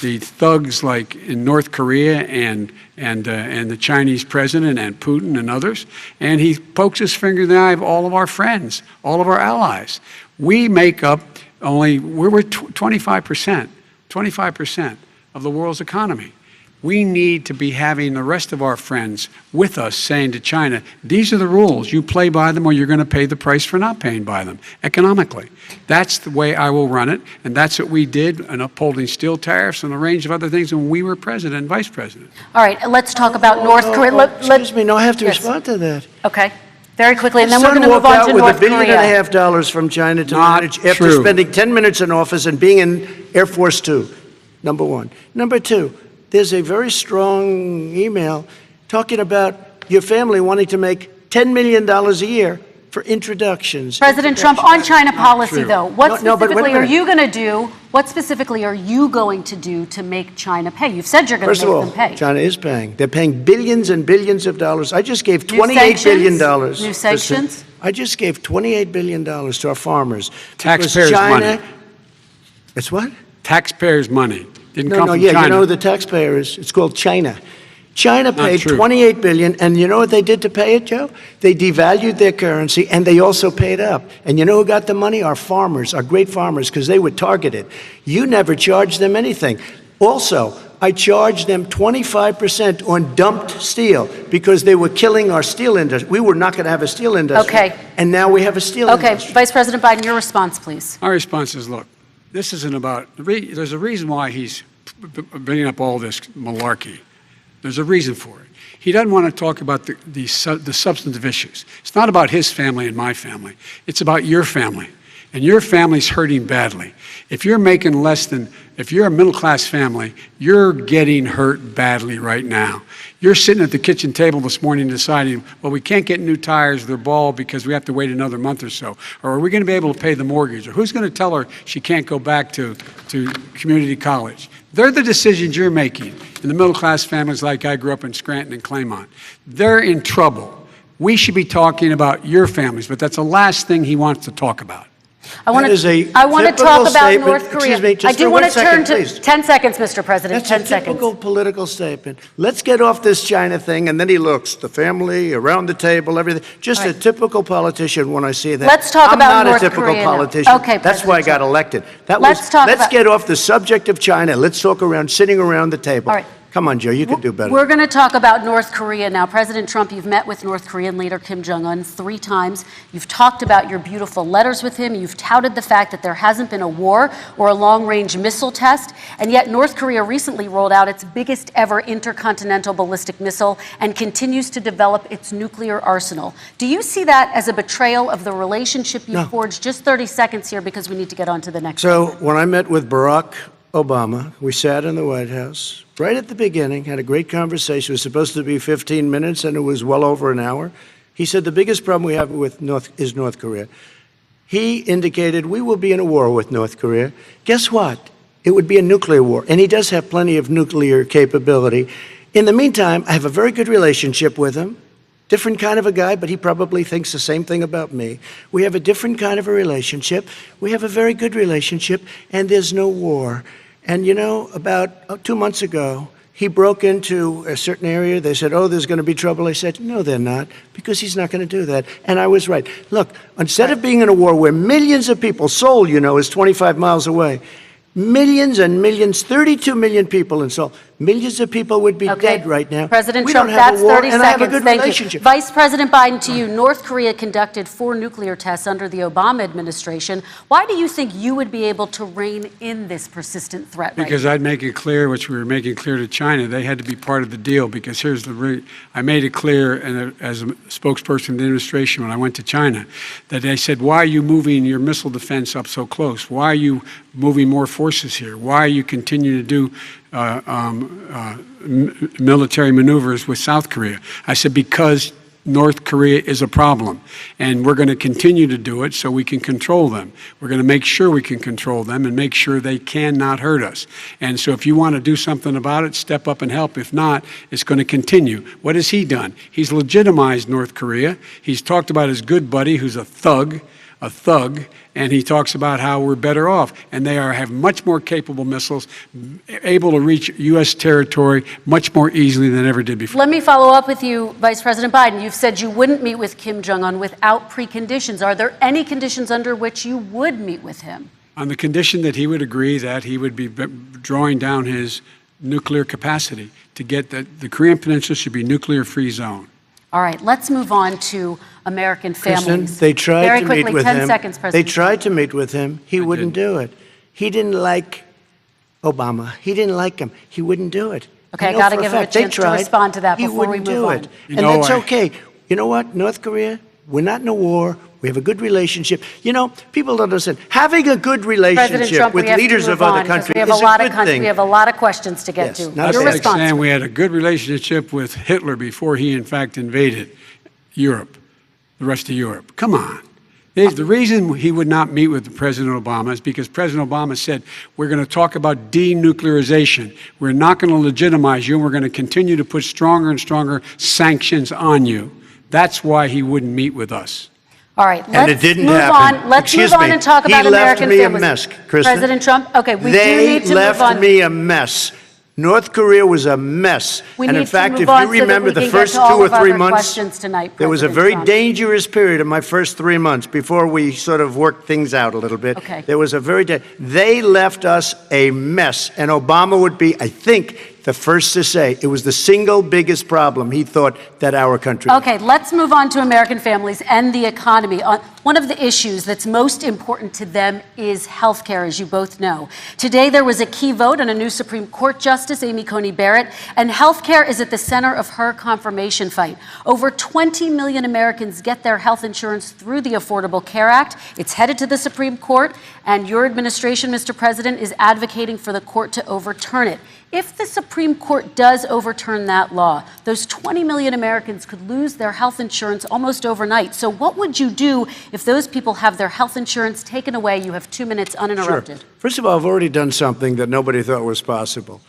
the thugs like in North Korea and the Chinese president and Putin and others, and he pokes his finger in the eye of all of our friends, all of our allies. We make up we're 25% of the world's economy. We need to be having the rest of our friends with us saying to China, these are the rules. You play by them or you're going to pay the price for not paying by them economically. That's the way I will run it, and that's what we did in upholding steel tariffs and a range of other things when we were president and vice president. All right, let's talk about North Korea. Excuse me, no, I have to respond to that. Okay, very quickly, and then His we're son going to move walked on out to with North $1.5 billion from China to Not manage after true. spending 10 minutes in office and being in Air Force Two, number one. Number two, there's a very strong email talking about your family wanting to make $10 million a year for introductions. President Trump, on China policy, true. though, what No, but wait a specifically are minute. you going to do? What specifically are you going to do to make China pay? You've said you're going First to of make all, them pay. China is paying. They're paying billions and billions of dollars. I just gave New $28 billion. sanctions? New sanctions? I just gave $28 billion to our farmers. Taxpayers' Because China, money. It's what? Taxpayers' money. Didn't No, come no, from yeah, China. you know the taxpayer it's called China. China paid true. $28 billion, and you know what they did to pay it, Joe? They devalued their currency, and they also paid up. And you know who got the money? Our farmers, our great farmers, because they were targeted. You never charged them anything. Also, I charged them 25% on dumped steel because they were killing our steel industry. We were not going to have a steel industry. Okay. And now we have a steel Okay, industry. Vice President Biden, your response, please. Our response is, look, this isn't about, there's a reason why he's bringing up all this malarkey. There's a reason for it. He doesn't want to talk about the substantive issues. It's not about his family and my family. It's about your family. And your family's hurting badly. If you're making if you're a middle-class family, you're getting hurt badly right now. You're sitting at the kitchen table this morning deciding, well, we can't get new tires, they're bald because we have to wait another month or so. Or are we going to be able to pay the mortgage? Or who's going to tell her she can't go back to community college? They're the decisions you're making in the middle-class families like I grew up in Scranton and Claymont. They're in trouble. We should be talking about your families, but that's the last thing he wants to talk about. I want That is a to talk typical about statement. North Korea. Excuse me, just I do for want 1 to turn second, to please. 10 seconds, Mr. President. That's 10 a seconds. typical political statement. Let's get off this China thing, and then he looks, the family, around the table, everything. Just a typical politician when I see that. Let's talk I'm about not North a typical Korea now. politician. Okay, That's why I President got elected. Let's talk let's about- get off the subject of China. Let's talk sitting around the table. All right. Come on, Joe, you can do better. We're going to talk about North Korea now. President Trump, you've met with North Korean leader Kim Jong-un 3 times. You've talked about your beautiful letters with him. You've touted the fact that there hasn't been a war or a long-range missile test. And yet North Korea recently rolled out its biggest ever intercontinental ballistic missile and continues to develop its nuclear arsenal. Do you see that as a betrayal of the relationship you forged? Just 30 seconds here because we need to get on to the next So segment. when I met with Barack Obama, we sat in the White House right at the beginning, had a great conversation. It was supposed to be 15 minutes, and it was well over an hour. He said the biggest problem we have with North Korea. He indicated we will be in a war with North Korea. Guess what? It would be a nuclear war, and he does have plenty of nuclear capability. In the meantime, I have a very good relationship with him. Different kind of a guy, but he probably thinks the same thing about me. We have a different kind of a relationship. We have a very good relationship, and there's no war. And you know, about 2 months ago, he broke into a certain area. They said, oh, there's going to be trouble. I said, no, they're not, because he's not going to do that. And I was right. Look, instead of being in a war where millions of people, Seoul, you know, is 25 miles away, millions and millions, 32 million people in Seoul. Millions of people would be dead right now. President we Trump, don't have that's a war, 30 and seconds. I have a good Thank relationship. you. Vice President Biden, to you. North Korea conducted 4 nuclear tests under the Obama administration. Why do you think you would be able to rein in this persistent threat right Because now? I'd make it clear, which we were making clear to China, they had to be part of the deal. Because here's the I made it clear, and as a spokesperson of the administration when I went to China, that they said, why are you moving your missile defense up so close? Why are you moving more forces here? Why are you continuing to do military maneuvers with South Korea? I said, because North Korea is a problem, and we're going to continue to do it so we can control them. We're going to make sure we can control them and make sure they cannot hurt us. And so if you want to do something about it, step up and help. If not, it's going to continue. What has he done? He's legitimized North Korea. He's talked about his good buddy who's a thug, and he talks about how we're better off. And they have much more capable missiles, able to reach U.S. territory much more easily than ever did before. Let me follow up with you, Vice President Biden. You've said you wouldn't meet with Kim Jong-un without preconditions. Are there any conditions under which you would meet with him? On the condition that he would agree that he would be drawing down his nuclear capacity to get the Korean Peninsula should be nuclear-free zone. All right, let's move on to American families. Kristen, they tried Very to quickly, meet with 10 him. seconds, They President. tried to meet with him. He wouldn't do it. He didn't like Obama. He didn't like him. He wouldn't do it. Okay, I know got to for give him a fact they chance to tried. respond to that He before we wouldn't move do on. it. You And know, that's okay. You know what? North Korea, we're not in a war. We have a good relationship. You know, people don't understand. Having a good President relationship Trump, with we have leaders to of move other on because countries we have is a lot a of good thing. We have a lot of questions to get Yes, to. not That's Your like response. saying we had a good relationship with Hitler before he, in fact, invaded Europe, the rest of Europe. Come on. The reason he would not meet with President Obama is because President Obama said, we're going to talk about denuclearization. We're not going to legitimize you, and we're going to continue to put stronger and stronger sanctions on you. That's why he wouldn't meet with us. All right, And let's it didn't move happen. on. Let's Excuse move on me. and talk He about left American me a families. mess, Kristen. President Trump, okay, we do They need to left move on. me a mess. North Korea was a mess. We And need in to fact, move if on you so that remember we the can first get to 2 all or of 3 our months, questions tonight, there was a President very Trump. dangerous period in my first 3 months before we sort of worked things out a little bit. Okay. There was a they left us a mess. And Obama would be, I think, the first to say it was the single biggest problem he thought that our country had. Okay, let's move on to American families and the economy. One of the issues that's most important to them is health care, as you both know. Today, there was a key vote on a new Supreme Court Justice, Amy Coney Barrett, and health care is at the center of her confirmation fight. Over 20 million Americans get their health insurance through the Affordable Care Act. It's headed to the Supreme Court, and your administration, Mr. President, is advocating for the court to overturn it. If the Supreme Court does overturn that law, those 20 million Americans could lose their health insurance almost overnight. So what would you do if those people have their health insurance taken away? You have 2 minutes uninterrupted. Sure. First of all, I've already done something that nobody thought was possible.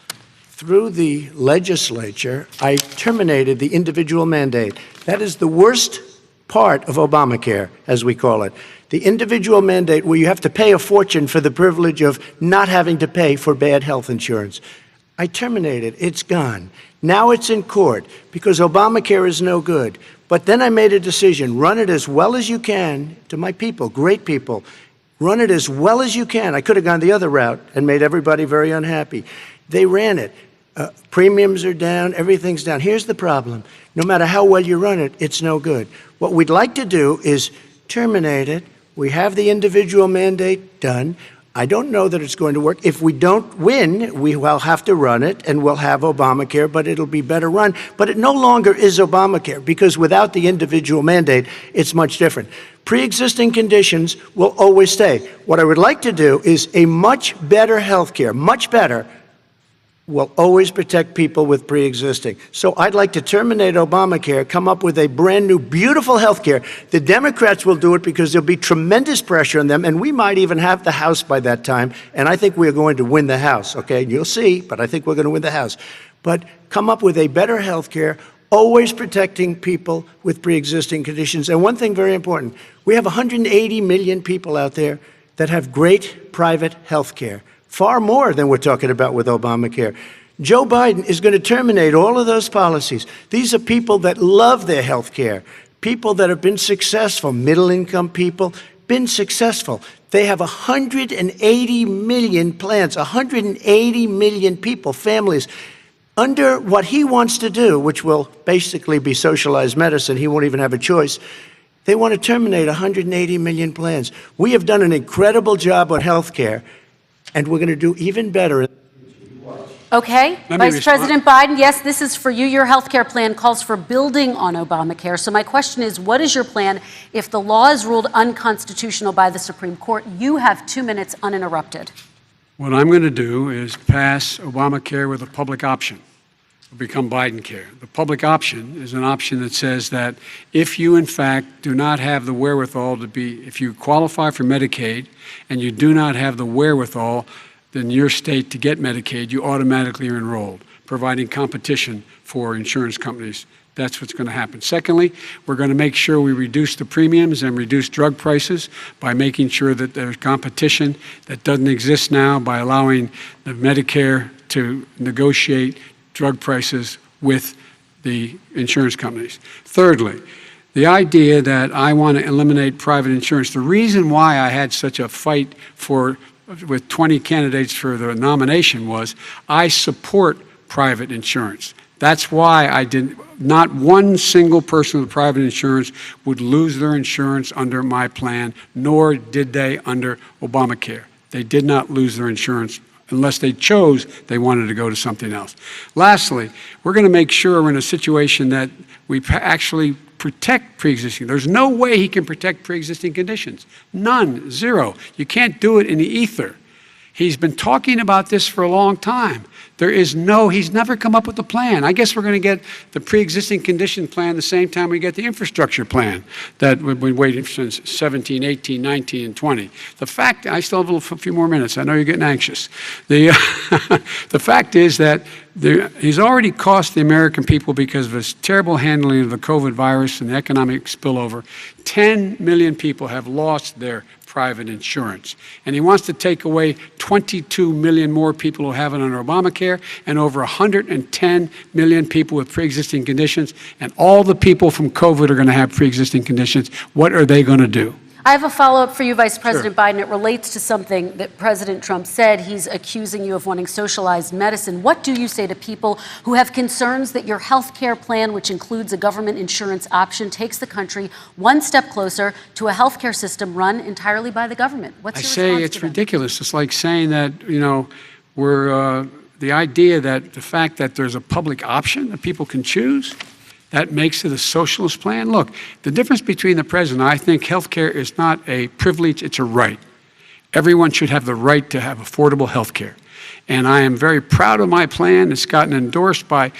Through the legislature, I terminated the individual mandate. That is the worst part of Obamacare, as we call it. The individual mandate where you have to pay a fortune for the privilege of not having to pay for bad health insurance. I terminated. It's gone. Now it's in court because Obamacare is no good. But then I made a decision. Run it as well as you can to my people, great people. Run it as well as you can. I could have gone the other route and made everybody very unhappy. They ran it. Premiums are down. Everything's down. Here's the problem. No matter how well you run it, it's no good. What we'd like to do is terminate it. We have the individual mandate done. I don't know that it's going to work. If we don't win, we will have to run it, and we'll have Obamacare, but it'll be better run. But it no longer is Obamacare, because without the individual mandate, it's much different. Pre-existing conditions will always stay. What I would like to do is a much better health care, much better, will always protect people with pre-existing. So I'd like to terminate Obamacare, come up with a brand new, beautiful health care. The Democrats will do it because there'll be tremendous pressure on them, and we might even have the House by that time, and I think we're going to win the House, okay? You'll see, but I think we're going to win the House. But come up with a better health care, always protecting people with pre-existing conditions. And one thing very important, we have 180 million people out there that have great private health care. Far more than we're talking about with Obamacare. Joe Biden is going to terminate all of those policies. These are people that love their health care, people that have been successful, middle-income people, been successful. They have 180 million plans, 180 million people, families, under what he wants to do, which will basically be socialized medicine. He won't even have a choice. They want to terminate 180 million plans. We have done an incredible job on health care, and we're going to do even better. Okay, Vice President Biden, yes, this is for you. Your health care plan calls for building on Obamacare. So my question is, what is your plan if the law is ruled unconstitutional by the Supreme Court? You have 2 minutes uninterrupted. What I'm going to do is pass Obamacare with a public option. It'll become Biden-care. The public option is an option that says that if you, in fact, do not have the wherewithal to be, if you qualify for Medicaid and you do not have the wherewithal in your state to get Medicaid, you automatically are enrolled, providing competition for insurance companies. That's what's going to happen. Secondly, we're going to make sure we reduce the premiums and reduce drug prices by making sure that there's competition that doesn't exist now by allowing the Medicare to negotiate drug prices with the insurance companies. Thirdly, the idea that I want to eliminate private insurance, the reason why I had such a fight with 20 candidates for the nomination was I support private insurance. That's why not one single person with private insurance would lose their insurance under my plan, nor did they under Obamacare. They did not lose their insurance unless they chose they wanted to go to something else. Lastly, we're going to make sure we're in a situation that we actually protect pre-existing. There's no way he can protect pre-existing conditions. None, zero. You can't do it in the ether. He's been talking about this for a long time. He's never come up with a plan. I guess we're going to get the pre-existing condition plan the same time we get the infrastructure plan that we've been waiting since 17, 18, 19, and 20. The fact, I still have a few more minutes. I know you're getting anxious. The fact is that he's already cost the American people, because of his terrible handling of the COVID virus and the economic spillover, 10 million people have lost their private insurance. And he wants to take away 22 million more people who have it under Obamacare, and over 110 million people with pre-existing conditions. And all the people from COVID are going to have pre-existing conditions. What are they going to do? I have a follow-up for you, Vice President Biden. It relates to something that President Trump said. He's accusing you of wanting socialized medicine. What do you say to people who have concerns that your health care plan, which includes a government insurance option, takes the country one step closer to a health care system run entirely by the government? What's your response to them? I say it's ridiculous. It's like saying that, the idea that the fact that there's a public option that people can choose, that makes it a socialist plan. Look, the difference between the president, I think health care is not a privilege, it's a right. Everyone should have the right to have affordable health care. And I am very proud of my plan. It's gotten endorsed by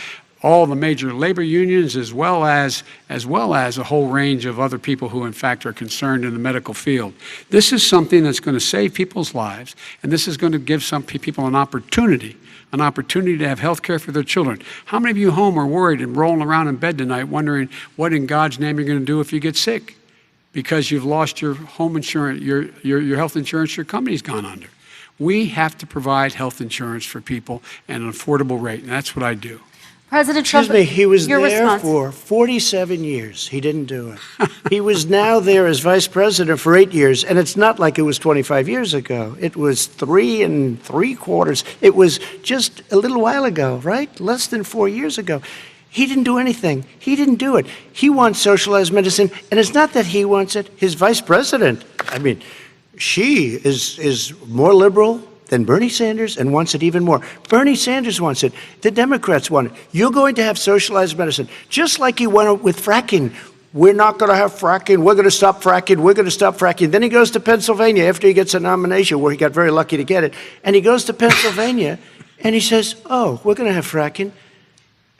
all the major labor unions, as well as a whole range of other people who, in fact, are concerned in the medical field. This is something that's going to save people's lives, and this is going to give some people an opportunity to have health care for their children. How many of you home are worried and rolling around in bed tonight wondering what in God's name you're going to do if you get sick because you've lost your home insurance, your health insurance your company's gone under? We have to provide health insurance for people at an affordable rate, and that's what I do. President Trump, Excuse me, he was your there response. for 47 years. He didn't do it. He was now there as vice president for 8 years, and it's not like it was 25 years ago. It was 3 3/4. It was just a little while ago, right? Less than 4 years ago. He didn't do anything. He didn't do it. He wants socialized medicine, and it's not that he wants it. His vice president, I mean, she is more liberal than Bernie Sanders and wants it even more. Bernie Sanders wants it. The Democrats want it. You're going to have socialized medicine, just like he went with fracking. We're not going to have fracking. We're going to stop fracking. We're going to stop fracking. Then he goes to Pennsylvania after he gets a nomination, where he got very lucky to get it. And he goes to Pennsylvania and he says, oh, we're going to have fracking.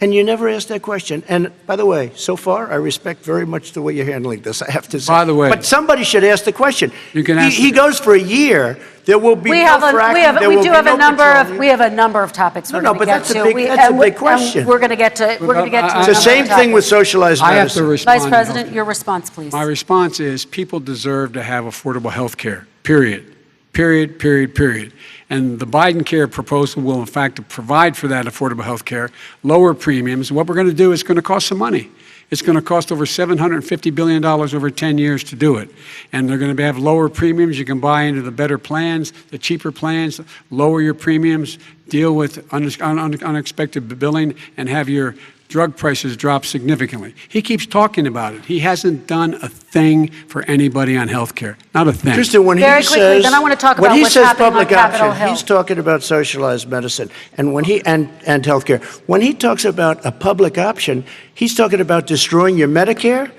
And you never asked that question. And by the way, so far, I respect very much the way you're handling this, I have to say. By the way. But somebody should ask the question. You can ask he goes for a year. There will be no fracking. There will be no petroleum. We have a number of topics we're No, going to but get that's to. a big question. We're going to get to. We're going to get to. It's the same thing with socialized I have to medicine. respond. Vice President, your response, please. My response is people deserve to have affordable health care, period. Period, period, period. And the Biden care proposal will, in fact, provide for that affordable health care, lower premiums. What we're going to do is going to cost some money. It's going to cost over $750 billion over 10 years to do it. And they're going to have lower premiums. You can buy into the better plans, the cheaper plans, lower your premiums, deal with unexpected billing, and have your drug prices drop significantly. He keeps talking about it. He hasn't done a thing for anybody on health care. Not a thing. Tristan, when Very he quickly, says, then I want to talk when about he what's says happening on public Capitol option, Hill. he's talking about socialized medicine and healthcare. When he talks about a public option, he's talking about destroying your Medicare,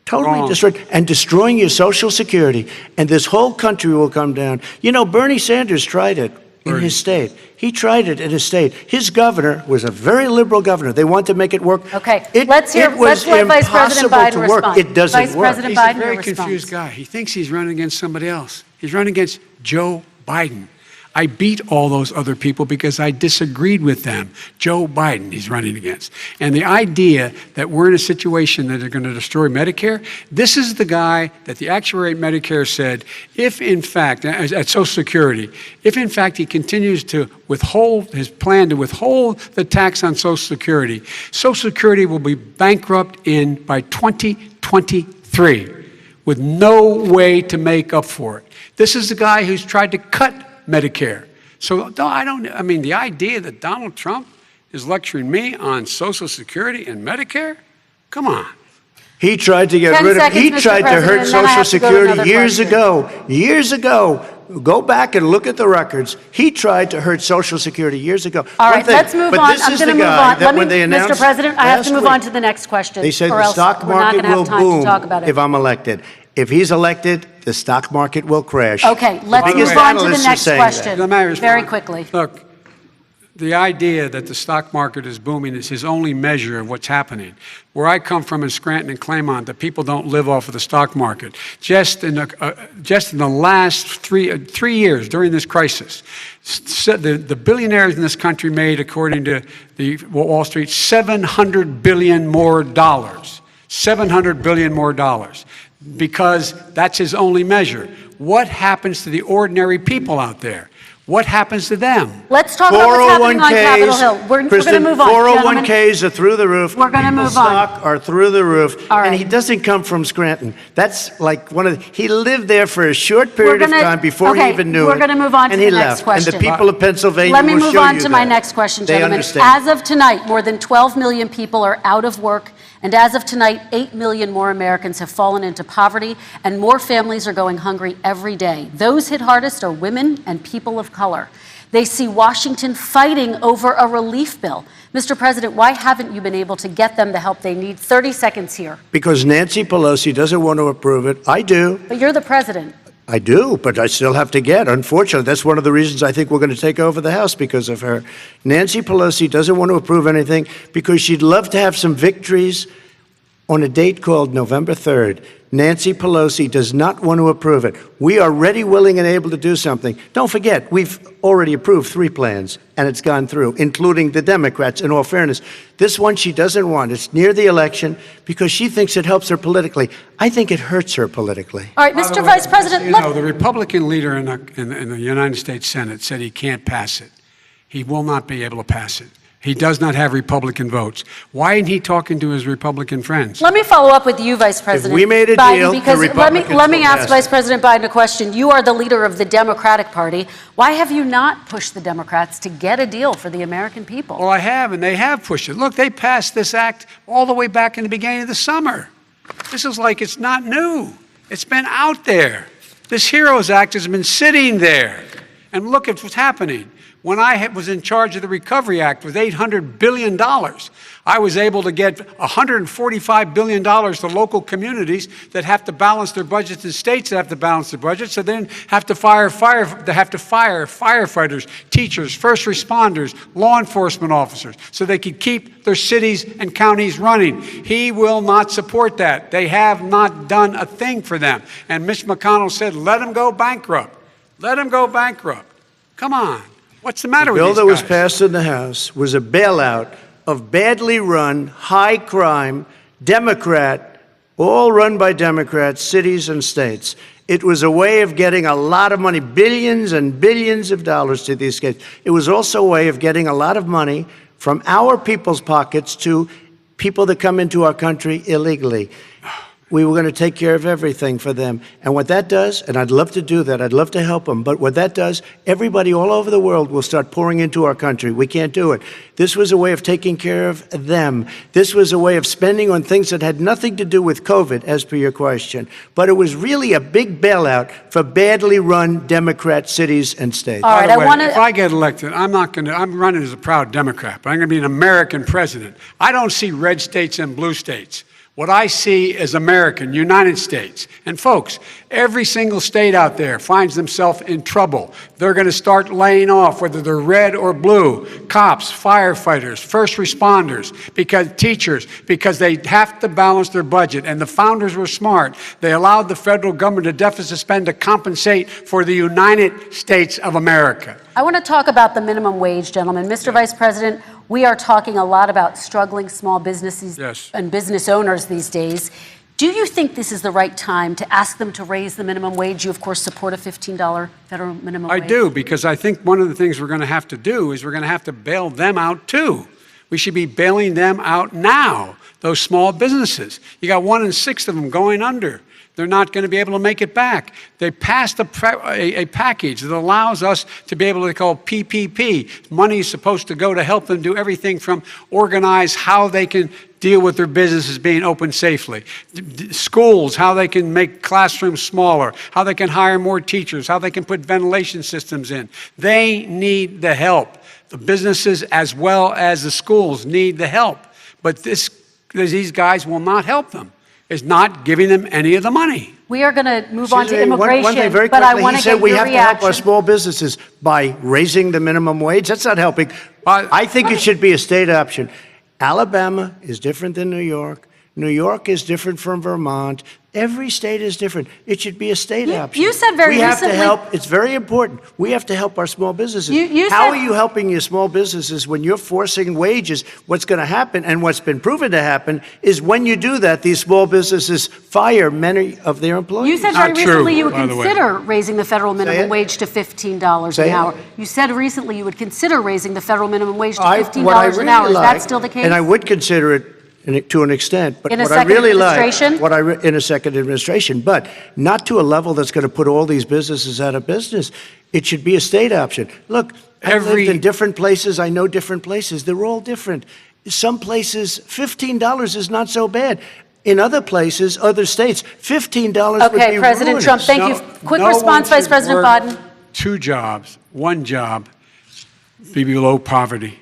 totally destroyed, and destroying your Social Security. And this whole country will come down. You know, Bernie Sanders tried it in his state. He tried it in his state. His governor was a very liberal governor. They wanted to make it work. Okay, It let's was let Vice President impossible Biden to work. respond. It doesn't Vice work. President He's Biden, a very your confused response. guy. He thinks he's running against somebody else. He's running against Joe Biden. I beat all those other people because I disagreed with them. Joe Biden he's running against. And the idea that we're in a situation that they're going to destroy Medicare, this is the guy that the actuary at Medicare said, if in fact, at Social Security, if in fact he continues to withhold his plan to withhold the tax on Social Security will be bankrupt by 2023 with no way to make up for it. This is the guy who's tried to cut Medicare. So the idea that Donald Trump is lecturing me on Social Security and Medicare? Come on. He tried to get 10 rid of, seconds, he Mr. tried to President, hurt and then I Social have to go to Security another years ago. Go back and look at the records. He tried to hurt Social Security years ago. All right, let's move on. I'm going to move on. Mr. Mr. President, I have to move on to the next question. They said or the else stock we're not market going to will have time boom to talk about it. if I'm elected. If he's elected, the stock market will crash. Okay, let's The biggest move on to the analysts are next saying question. Let me respond. Very quickly. Look, the idea that the stock market is booming is his only measure of what's happening. Where I come from in Scranton and Claymont, the people don't live off of the stock market. Just in the last three years during this crisis, the billionaires in this country made, according to the Wall Street, $700 billion more. $700 billion more, because that's his only measure. What happens to the ordinary people out there? What happens to them? Let's talk about what's happening on Capitol Hill. We're going to move on. 401ks are through the roof. We're going to move on. Stock are through the roof. All right. And he doesn't come from Scranton. That's like he lived there for a short period of time before he even knew it. We're going to move on to and the he next left. question. And the people of Pennsylvania Let me will move show on you to my that. next question, They gentlemen. understand. As of tonight, more than 12 million people are out of work. And as of tonight, 8 million more Americans have fallen into poverty, and more families are going hungry every day. Those hit hardest are women and people of color. They see Washington fighting over a relief bill. Mr. President, why haven't you been able to get them the help they need? 30 seconds here. Because Nancy Pelosi doesn't want to approve it. I do. But you're the president. I do, but I still have to get. Unfortunately, that's one of the reasons I think we're going to take over the House, because of her. Nancy Pelosi doesn't want to approve anything because she'd love to have some victories on a date called November 3rd. Nancy Pelosi does not want to approve it. We are ready, willing, and able to do something. Don't forget, we've already approved 3 plans, and it's gone through, including the Democrats, in all fairness. This one she doesn't want. It's near the election because she thinks it helps her politically. I think it hurts her politically. All right, Mr. Vice President. You know, the Republican leader in the United States Senate said he can't pass it. He will not be able to pass it. He does not have Republican votes. Why isn't he talking to his Republican friends? Let me follow up with you, Vice President we made a Biden, deal, the because Republicans let me will ask pass Vice it. President Biden a question. You are the leader of the Democratic Party. Why have you not pushed the Democrats to get a deal for the American people? Well, I have, and they have pushed it. Look, they passed this act all the way back in the beginning of the summer. This is like it's not new. It's been out there. This HEROES Act has been sitting there. And look at what's happening. When I was in charge of the Recovery Act with $800 billion, I was able to get $145 billion to local communities that have to balance their budgets and states that have to balance their budgets, so then have to fire firefighters, teachers, first responders, law enforcement officers, so they could keep their cities and counties running. He will not support that. They have not done a thing for them. And Mitch McConnell said, let them go bankrupt. Let them go bankrupt. Come on. What's the matter with these guys? The bill that was passed in the House was a bailout of badly run, high-crime, Democrat, all run by Democrats, cities and states. It was a way of getting a lot of money, billions and billions of dollars to these states. It was also a way of getting a lot of money from our people's pockets to people that come into our country illegally. We were going to take care of everything for them. And what that does, and I'd love to do that, I'd love to help them, but what that does, everybody all over the world will start pouring into our country. We can't do it. This was a way of taking care of them. This was a way of spending on things that had nothing to do with COVID, as per your question. But it was really a big bailout for badly run Democrat cities and states. All right, By the way, I want to. if I get elected, I'm running as a proud Democrat, but I'm going to be an American president. I don't see red states and blue states. What I see is American, United States. And folks, every single state out there finds themselves in trouble. They're going to start laying off, whether they're red or blue, cops, firefighters, first responders, because they have to balance their budget. And the founders were smart. They allowed the federal government to deficit spend to compensate for the United States of America. I want to talk about the minimum wage, gentlemen. Mr. Vice President, we are talking a lot about struggling small businesses and business owners these days. Do you think this is the right time to ask them to raise the minimum wage? You, of course, support a $15 federal minimum wage. I do, because I think one of the things we're going to have to do is we're going to have to bail them out, too. We should be bailing them out now, those small businesses. You got 1 in 6 of them going under. They're not going to be able to make it back. They passed a package that allows us to be able to call PPP. Money is supposed to go to help them do everything from organize how they can deal with their businesses being open safely. Schools, how they can make classrooms smaller, how they can hire more teachers, how they can put ventilation systems in. They need the help. The businesses as well as the schools need the help. But these guys will not help them. Is not giving them any of the money. We are going to move on to immigration, one thing very but I quickly, want he to get said we your have to help our reaction. small businesses by raising the minimum wage. That's not helping. I think it should be a state option. Alabama is different than New York. New York is different from Vermont. Every state is different. It should be a state option. You said very recently. We have recently. to help. It's very important. We have to help our small businesses. How are you helping your small businesses when you're forcing wages? What's going to happen, and what's been proven to happen, is when you do that, these small businesses fire many of their employees. You said very recently you would by the way. consider raising the federal minimum it. wage to $15 Say an it. hour. You said recently you would consider raising the federal minimum wage to What I $15 an hour. really Is that like, still the case? and I would consider it to an extent, but In a what I second really administration? like, in a second administration, but not to a level that's going to put all these businesses out of business. It should be a state option. Look, I've lived in different places. I know different places. They're all different. Some places, $15 is not so bad. In other places, other states, $15 would be Okay, President ruinous. Trump, thank you. Quick response, Vice President Biden. 2 jobs, 1 job, be below poverty.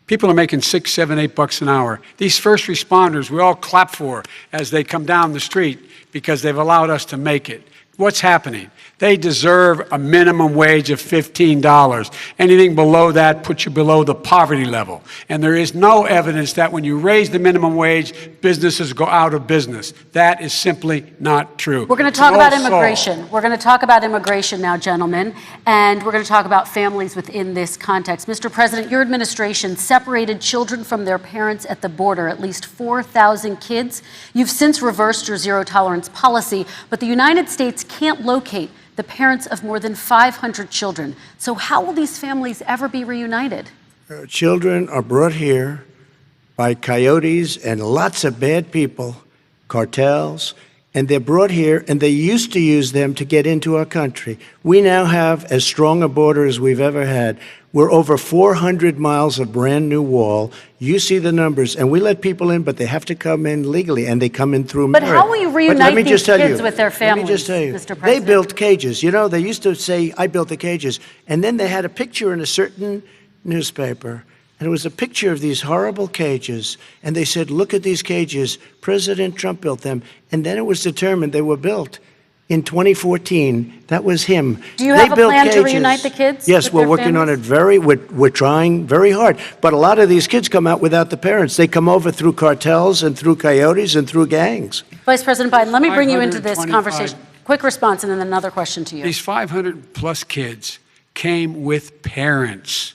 People are making $6, $7, $8 an hour. These first responders, we all clap for as they come down the street because they've allowed us to make it. What's happening? They deserve a minimum wage of $15. Anything below that puts you below the poverty level. And there is no evidence that when you raise the minimum wage, businesses go out of business. That is simply not true. We're going to talk about immigration. We're going to talk about immigration now, gentlemen, and we're going to talk about families within this context. Mr. President, your administration separated children from their parents at the border, at least 4,000 kids. You've since reversed your zero-tolerance policy, but the United States can't locate the parents of more than 500 children. So how will these families ever be reunited? children are brought here by coyotes and lots of bad people, cartels, and they're brought here, and they used to use them to get into our country. We now have as strong a border as we've ever had. We're over 400 miles of brand new wall. You see the numbers, and we let people in, but they have to come in legally, and they come in through But merit. how will you reunite these kids with their families, Let me just tell you, Mr. they President? built cages. You know, they used to say, I built the cages, and then they had a picture in a certain newspaper, and it was a picture of these horrible cages, and they said, look at these cages. President Trump built them, and then it was determined they were built in 2014. That was him. Do you They have a built plan to cages. reunite the kids Yes, with we're their working on families? it we're trying very hard. But a lot of these kids come out without the parents. They come over through cartels and through coyotes and through gangs. Vice President Biden, let me bring you into this 525 conversation. Quick response and then another question to you. These 500 plus kids came with parents.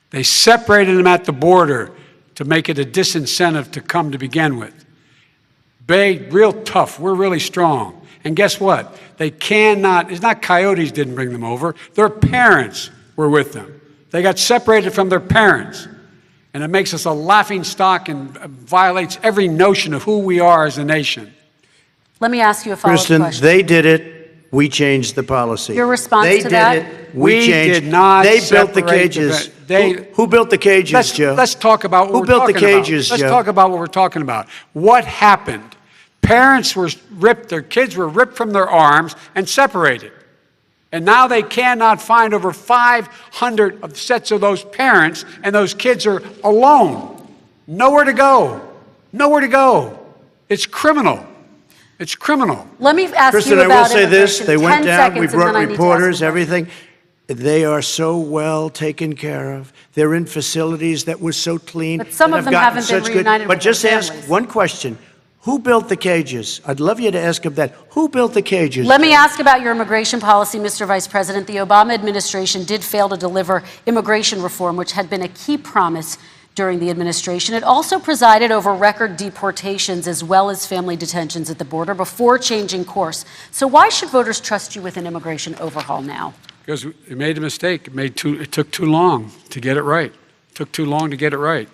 They separated them at the border to make it a disincentive to come to begin with. Real tough. We're really strong. And guess what? They cannot, it's not coyotes didn't bring them over. Their parents were with them. They got separated from their parents. And it makes us a laughing stock and violates every notion of who we are as a nation. Let me ask you a follow-up Kristen, question. they did it. We changed the policy. Your response they to that? They did it. We changed. did not They built the separate cages. the Who built the cages, Joe? Let's talk about what Who we're built the talking about. cages, Let's Joe? talk about what we're talking about. What happened? Parents were ripped, their kids were ripped from their arms and separated. And now they cannot find over 500 sets of those parents, and those kids are alone. Nowhere to go. Nowhere to go. It's criminal. It's criminal. Let me ask Kristen, you I will about say this. immigration. They went 10 down. seconds, We and then brought I need to ask reporters, you. everything. They are so well taken care of. They're in facilities that were so clean. But some that of have them gotten haven't been such reunited But with their just ask families. one question. Who built the cages? I'd love you to ask him that. Who built the cages? Let me ask about your immigration policy, Mr. Vice President. The Obama administration did fail to deliver immigration reform, which had been a key promise during the administration. It also presided over record deportations as well as family detentions at the border before changing course. So why should voters trust you with an immigration overhaul now? Because we made a mistake. It took too long to get it right. It took too long to get it right.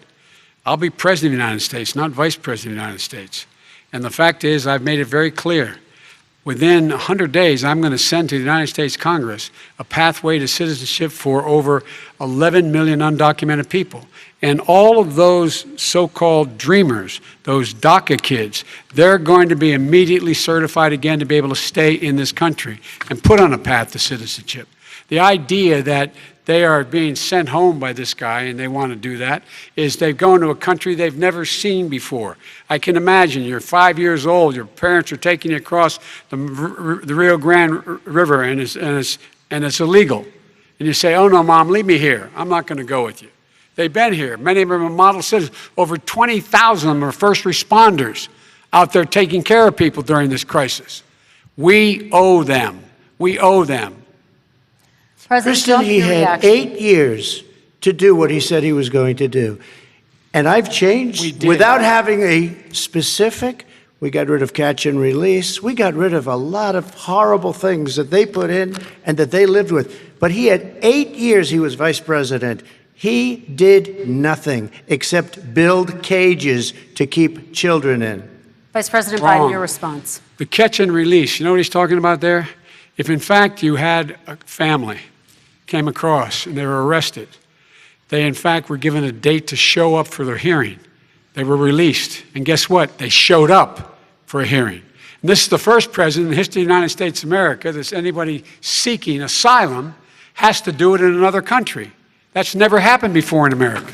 I'll be president of the United States, not vice president of the United States. And the fact is, I've made it very clear. Within 100 days, I'm going to send to the United States Congress a pathway to citizenship for over 11 million undocumented people. And all of those so-called dreamers, those DACA kids, they're going to be immediately certified again to be able to stay in this country and put on a path to citizenship. The idea that they are being sent home by this guy, and they want to do that, is they've gone to a country they've never seen before. I can imagine you're 5 years old, your parents are taking you across the Rio Grande River, and it's illegal. And you say, oh no, Mom, leave me here. I'm not going to go with you. They've been here. Many of them are model citizens. Over 20,000 of them are first responders out there taking care of people during this crisis. We owe them. We owe them. President Kristen, Trump, he your had reaction. 8 years to do what he said he was going to do. And I've changed. We did. Without having a specific, we got rid of catch and release. We got rid of a lot of horrible things that they put in and that they lived with. But he had 8 years he was vice president. He did nothing except build cages to keep children in. Vice President Wrong. Biden, your response. The catch and release, you know what he's talking about there? If in fact you had a family came across and they were arrested, they in fact were given a date to show up for their hearing. They were released. And guess what? They showed up for a hearing. And this is the first president in the history of the United States of America that anybody seeking asylum has to do it in another country. That's never happened before in America.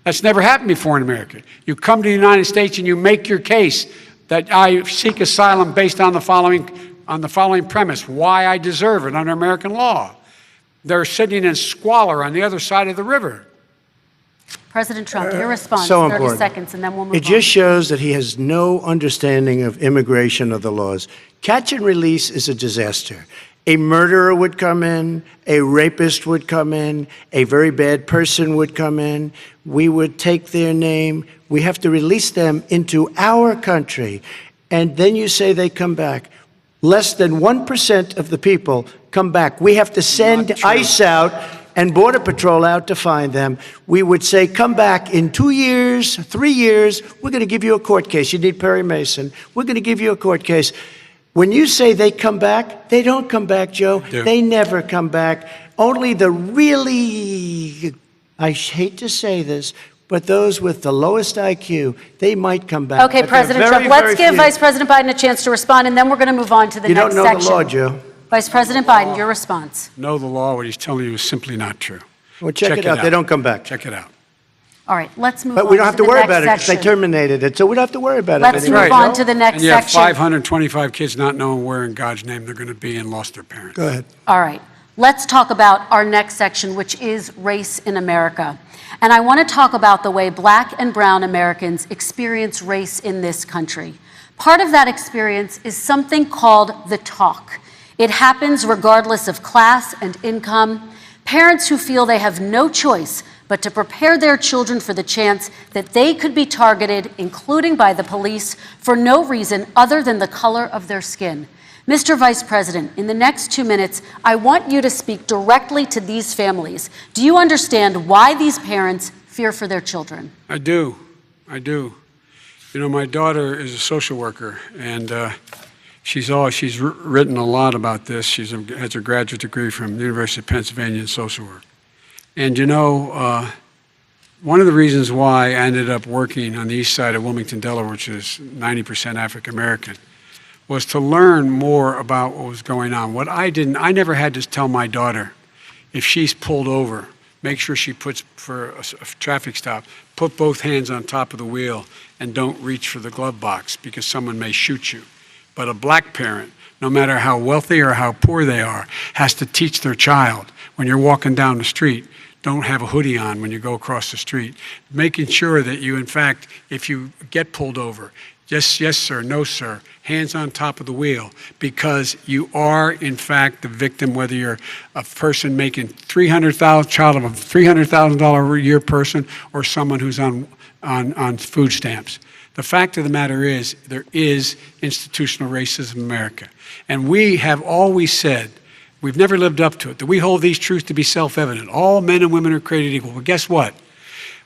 That's never happened before in America. You come to the United States and you make your case that I seek asylum based on the following premise, why I deserve it under American law. They're sitting in squalor on the other side of the river. President Trump, your response, So 30 important. seconds, and then we'll move It on. just shows that he has no understanding of immigration or the laws. Catch and release is a disaster. A murderer would come in, a rapist would come in, a very bad person would come in. We would take their name. We have to release them into our country. And then you say they come back. Less than 1% of the people come back. We have to send ICE out and Border Patrol out to find them, we would say, come back in 2 years, 3 years, we're going to give you a court case. You need Perry Mason. We're going to give you a court case. When you say they come back, they don't come back, Joe. They never come back. Only the really, I hate to say this, but those with the lowest IQ, they might come back. Okay, But President they're Trump, very, let's very give few. Vice President Biden a chance to respond, and then we're going to move on to the You next don't know section. the law, Joe. Vice President Biden, your response. Know the law, what he's telling you is simply not true. Well, check it out. They don't come back. Check it out. All right, let's move on But we don't have to the worry next about it because they section. terminated it, so we don't have to worry about Let's it move anymore. on to the next And you have section. 525 kids not knowing where in God's name they're going to be and lost their parents. Go ahead. All right, let's talk about our next section, which is race in America. And I want to talk about the way Black and brown Americans experience race in this country. Part of that experience is something called the talk. It happens regardless of class and income. Parents who feel they have no choice but to prepare their children for the chance that they could be targeted, including by the police, for no reason other than the color of their skin. Mr. Vice President, in the next 2 minutes, I want you to speak directly to these families. Do you understand why these parents fear for their children? I do. I do. You know, my daughter is a social worker, and she's written a lot about this. She has a graduate degree from the University of Pennsylvania in social work. And you know, one of the reasons why I ended up working on the east side of Wilmington, Delaware, which is 90% African American, was to learn more about what was going on. I never had to tell my daughter, if she's pulled over, make sure she puts, for a traffic stop, put both hands on top of the wheel and don't reach for the glove box because someone may shoot you. But a black parent, no matter how wealthy or how poor they are, has to teach their child when you're walking down the street, don't have a hoodie on when you go across the street. Making sure that you, in fact, if you get pulled over, just yes, sir, no, sir, hands on top of the wheel, because you are, in fact, the victim, whether you're a person making child of a $300,000 a year person or someone who's on food stamps. The fact of the matter is there is institutional racism in America. And we have always said, we've never lived up to it, that we hold these truths to be self-evident. All men and women are created equal. Well, guess what?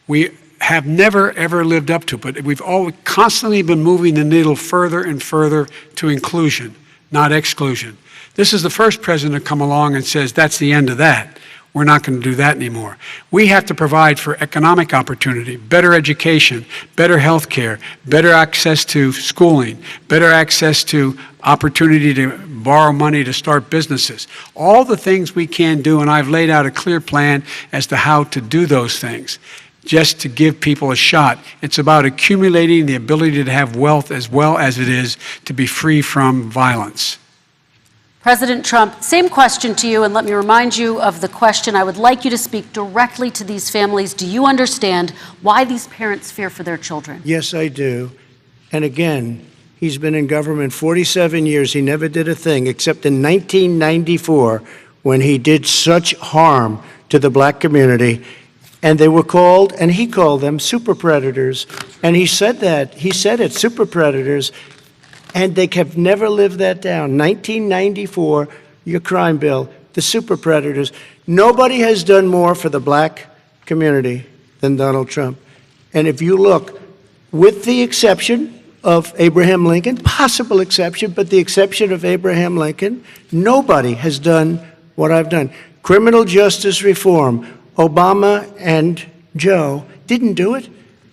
We have never, ever lived up to it, but we've always constantly been moving the needle further and further to inclusion, not exclusion. This is the first president to come along and says, that's the end of that. We're not going to do that anymore. We have to provide for economic opportunity, better education, better health care, better access to schooling, better access to opportunity to borrow money to start businesses. All the things we can do, and I've laid out a clear plan as to how to do those things, just to give people a shot. It's about accumulating the ability to have wealth as well as it is to be free from violence. President Trump, same question to you, and let me remind you of the question. I would like you to speak directly to these families. Do you understand why these parents fear for their children? Yes, I do. And again, he's been in government 47 years. He never did a thing except in 1994 when he did such harm to the black community. And they were called, and he called them super predators. And he said that. He said it, super predators. And they have never lived that down. 1994, your crime bill, the super predators. Nobody has done more for the black community than Donald Trump. And if you look, with the exception of Abraham Lincoln, possible exception, but the exception of Abraham Lincoln, nobody has done what I've done. Criminal justice reform, Obama and Joe didn't do it.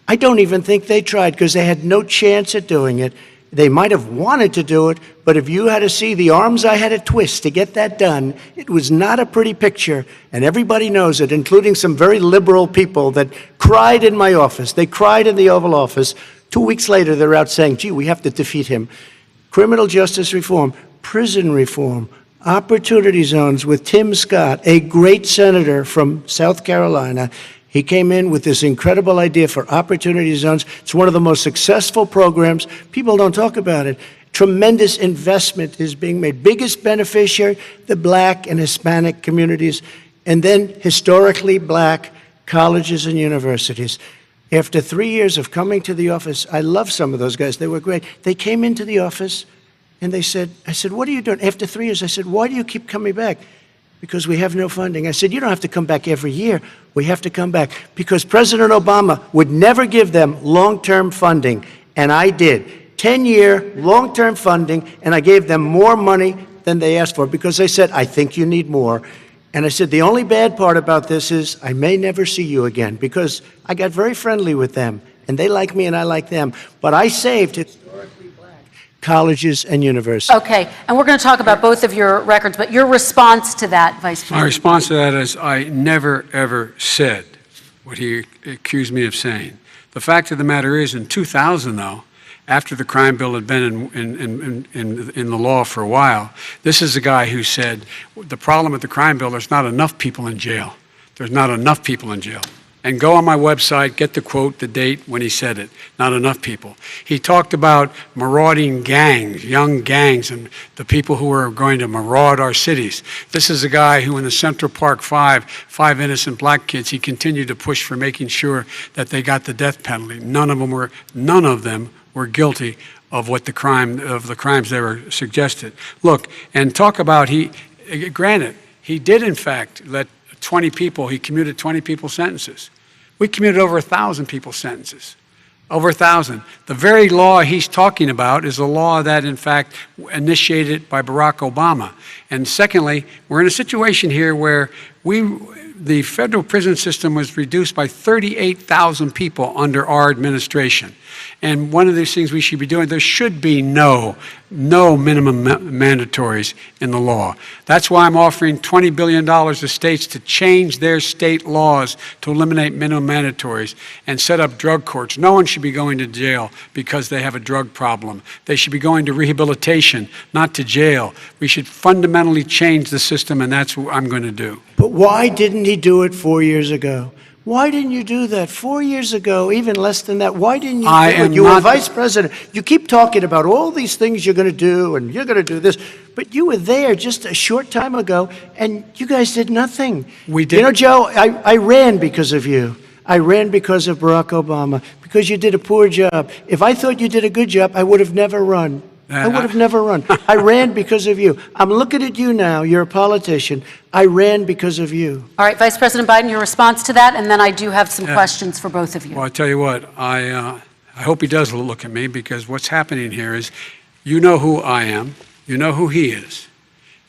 I don't even think they tried because they had no chance at doing it. They might have wanted to do it, but if you had to see the arms I had to twist to get that done, it was not a pretty picture, and everybody knows it, including some very liberal people that cried in my office. They cried in the Oval Office. 2 weeks later, they're out saying, gee, we have to defeat him. Criminal justice reform, prison reform, opportunity zones with Tim Scott, a great senator from South Carolina. He came in with this incredible idea for opportunity zones. It's one of the most successful programs. People don't talk about it. Tremendous investment is being made. Biggest beneficiary, the black and Hispanic communities, and then historically black colleges and universities. After 3 years of coming to the office, I love some of those guys. They were great. They came into the office and they said, I said, what are you doing? After 3 years, I said, why do you keep coming back? Because we have no funding. I said, you don't have to come back every year. We have to come back because President Obama would never give them long-term funding, and I did. 10-year long-term funding, and I gave them more money than they asked for because they said, I think you need more. And I said, the only bad part about this is I may never see you again because I got very friendly with them, and they like me and I like them. But I saved historically black colleges and universities. Okay, and we're going to talk about both of your records, but your response to that, Vice President? My response to that is I never, ever said what he accused me of saying. The fact of the matter is, in 2000, though, after the crime bill had been in the law for a while, this is a guy who said, the problem with the crime bill, there's not enough people in jail. There's not enough people in jail. And go on my website, get the quote, the date when he said it. Not enough people. He talked about marauding gangs, young gangs, and the people who are going to maraud our cities. This is a guy who in the Central Park five innocent black kids, he continued to push for making sure that they got the death penalty. None of them were guilty of the crimes they were suggested. Look, and talk about granted, he did in fact let 20 people, he commuted 20 people's sentences. We commuted over 1,000 people's sentences. Over 1,000. The very law he's talking about is a law that, in fact, initiated by Barack Obama. And secondly, we're in a situation here where the federal prison system was reduced by 38,000 people under our administration. And one of these things we should be doing, there should be no minimum mandatories in the law. That's why I'm offering $20 billion to states to change their state laws to eliminate minimum mandatories and set up drug courts. No one should be going to jail because they have a drug problem. They should be going to rehabilitation, not to jail. We should fundamentally change the system, and that's what I'm going to do. But why didn't he do it 4 years ago? Why didn't you do that 4 years ago, even less than that? Why didn't you do it? You were vice president. You keep talking about all these things you're going to do and you're going to do this, but you were there just a short time ago and you guys did nothing. We did. You know, Joe, I ran because of you. I ran because of Barack Obama, because you did a poor job. If I thought you did a good job, I would have never run. I would have never run. I ran because of you. I'm looking at you now. You're a politician. I ran because of you. All right, Vice President Biden, your response to that, and then I do have some questions for both of you. Well, I tell you what, I hope he does look at me, because what's happening here is, you know who I am, you know who he is,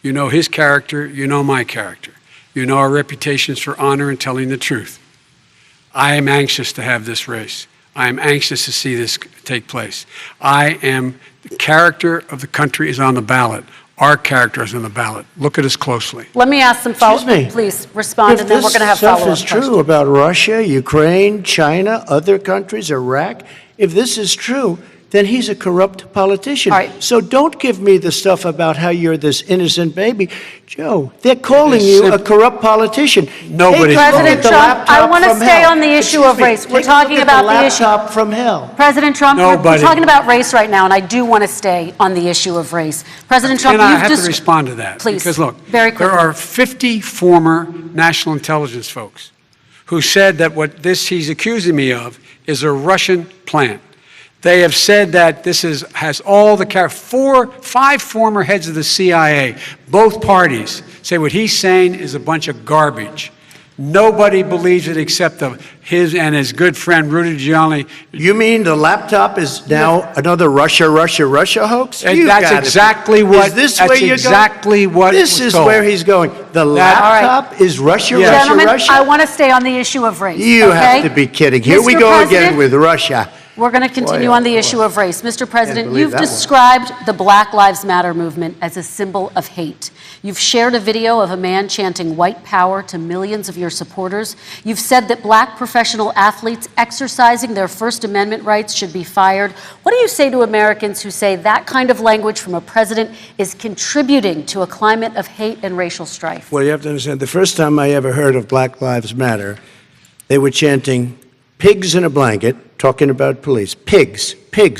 you know his character, you know my character, you know our reputations for honor and telling the truth. I am anxious to have this race. I am anxious to see this take place. The character of the country is on the ballot. Our character is on the ballot. Look at us closely. Let me ask some follow-up. Please respond, and then we're going to have follow-up questions. If this stuff is true about Russia, Ukraine, China, other countries, Iraq, if this is true, then he's a corrupt politician. All right. So don't give me the stuff about how you're this innocent baby. Joe, they're calling you a corrupt politician. Nobody. President Trump, I want to stay on the issue of race. We're talking about the issue. Laptop from hell. President Trump, we're talking about race right now, and I do want to stay on the issue of race. President Trump, and I have to respond to that. Please, because look, very quickly. There are 50 former national intelligence folks who said that what he's accusing me of is a Russian plant. They have said that this has all the 5 former heads of the CIA, both parties, say what he's saying is a bunch of garbage. Nobody believes it except his and his good friend Rudy Giuliani. You mean the laptop is now another Russia hoax? That's exactly what. Is this where you're going? This is where he's going. The laptop is Russia. Gentlemen, I want to stay on the issue of race. You have to be kidding. Here we go again with Russia. We're going to continue on the issue of race. Mr. President, you've described the Black Lives Matter movement as a symbol of hate. You've shared a video of a man chanting white power to millions of your supporters. You've said that black professional athletes exercising their First Amendment rights should be fired. What do you say to Americans who say that kind of language from a president is contributing to a climate of hate and racial strife? Well, you have to understand, the first time I ever heard of Black Lives Matter, they were chanting pigs in a blanket, talking about police. Pigs,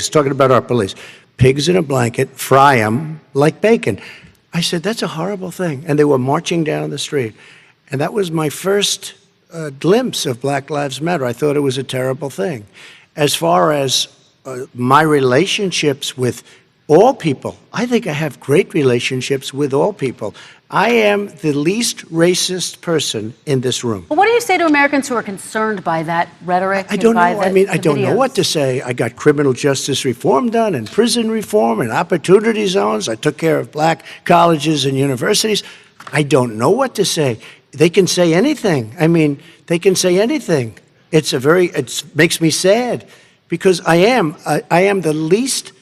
talking about our police. Pigs in a blanket, fry them like bacon. I said, that's a horrible thing. And they were marching down the street. And that was my first glimpse of Black Lives Matter. I thought it was a terrible thing. As far as my relationships with all people. I think I have great relationships with all people. I am the least racist person in this room. Well, what do you say to Americans who are concerned by that rhetoric? I don't know. I don't know videos? what to say. I got criminal justice reform done and prison reform and opportunity zones. I took care of black colleges and universities. I don't know what to say. They can say anything. I mean, they can say anything. It makes me sad because I am the least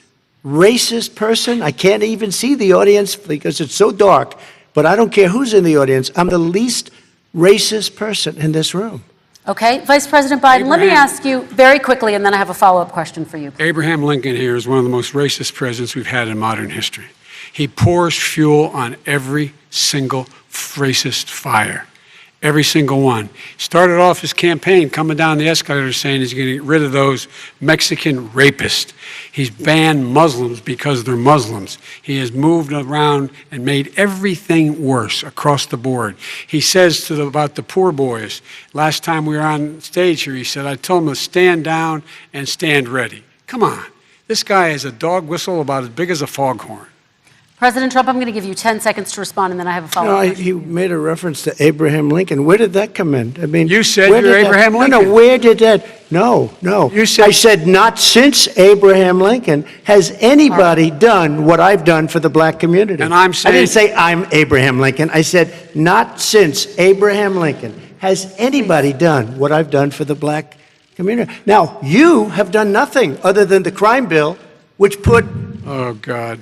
racist person. I can't even see the audience because it's so dark, but I don't care who's in the audience. I'm the least racist person in this room. Okay, Vice President Biden, let me ask you very quickly, and then I have a follow-up question for you. Abraham Lincoln here is one of the most racist presidents we've had in modern history. He pours fuel on every single racist fire. Every single one. Started off his campaign coming down the escalator saying he's going to get rid of those Mexican rapists. He's banned Muslims because they're Muslims. He has moved around and made everything worse across the board. He says about the poor boys, last time we were on stage here, he said, I told them to stand down and stand ready. Come on. This guy has a dog whistle about as big as a foghorn. President Trump, I'm going to give you 10 seconds to respond, and then I have a follow-up question. He made a reference to Abraham Lincoln. Where did that come in? I mean, you said you're Abraham Lincoln. No, where did that? No. You said, I said not since Abraham Lincoln has anybody done what I've done for the black community. And I'm saying, I didn't say I'm Abraham Lincoln. I said not since Abraham Lincoln has anybody done what I've done for the black community. Now, you have done nothing other than the crime bill, which put oh, God.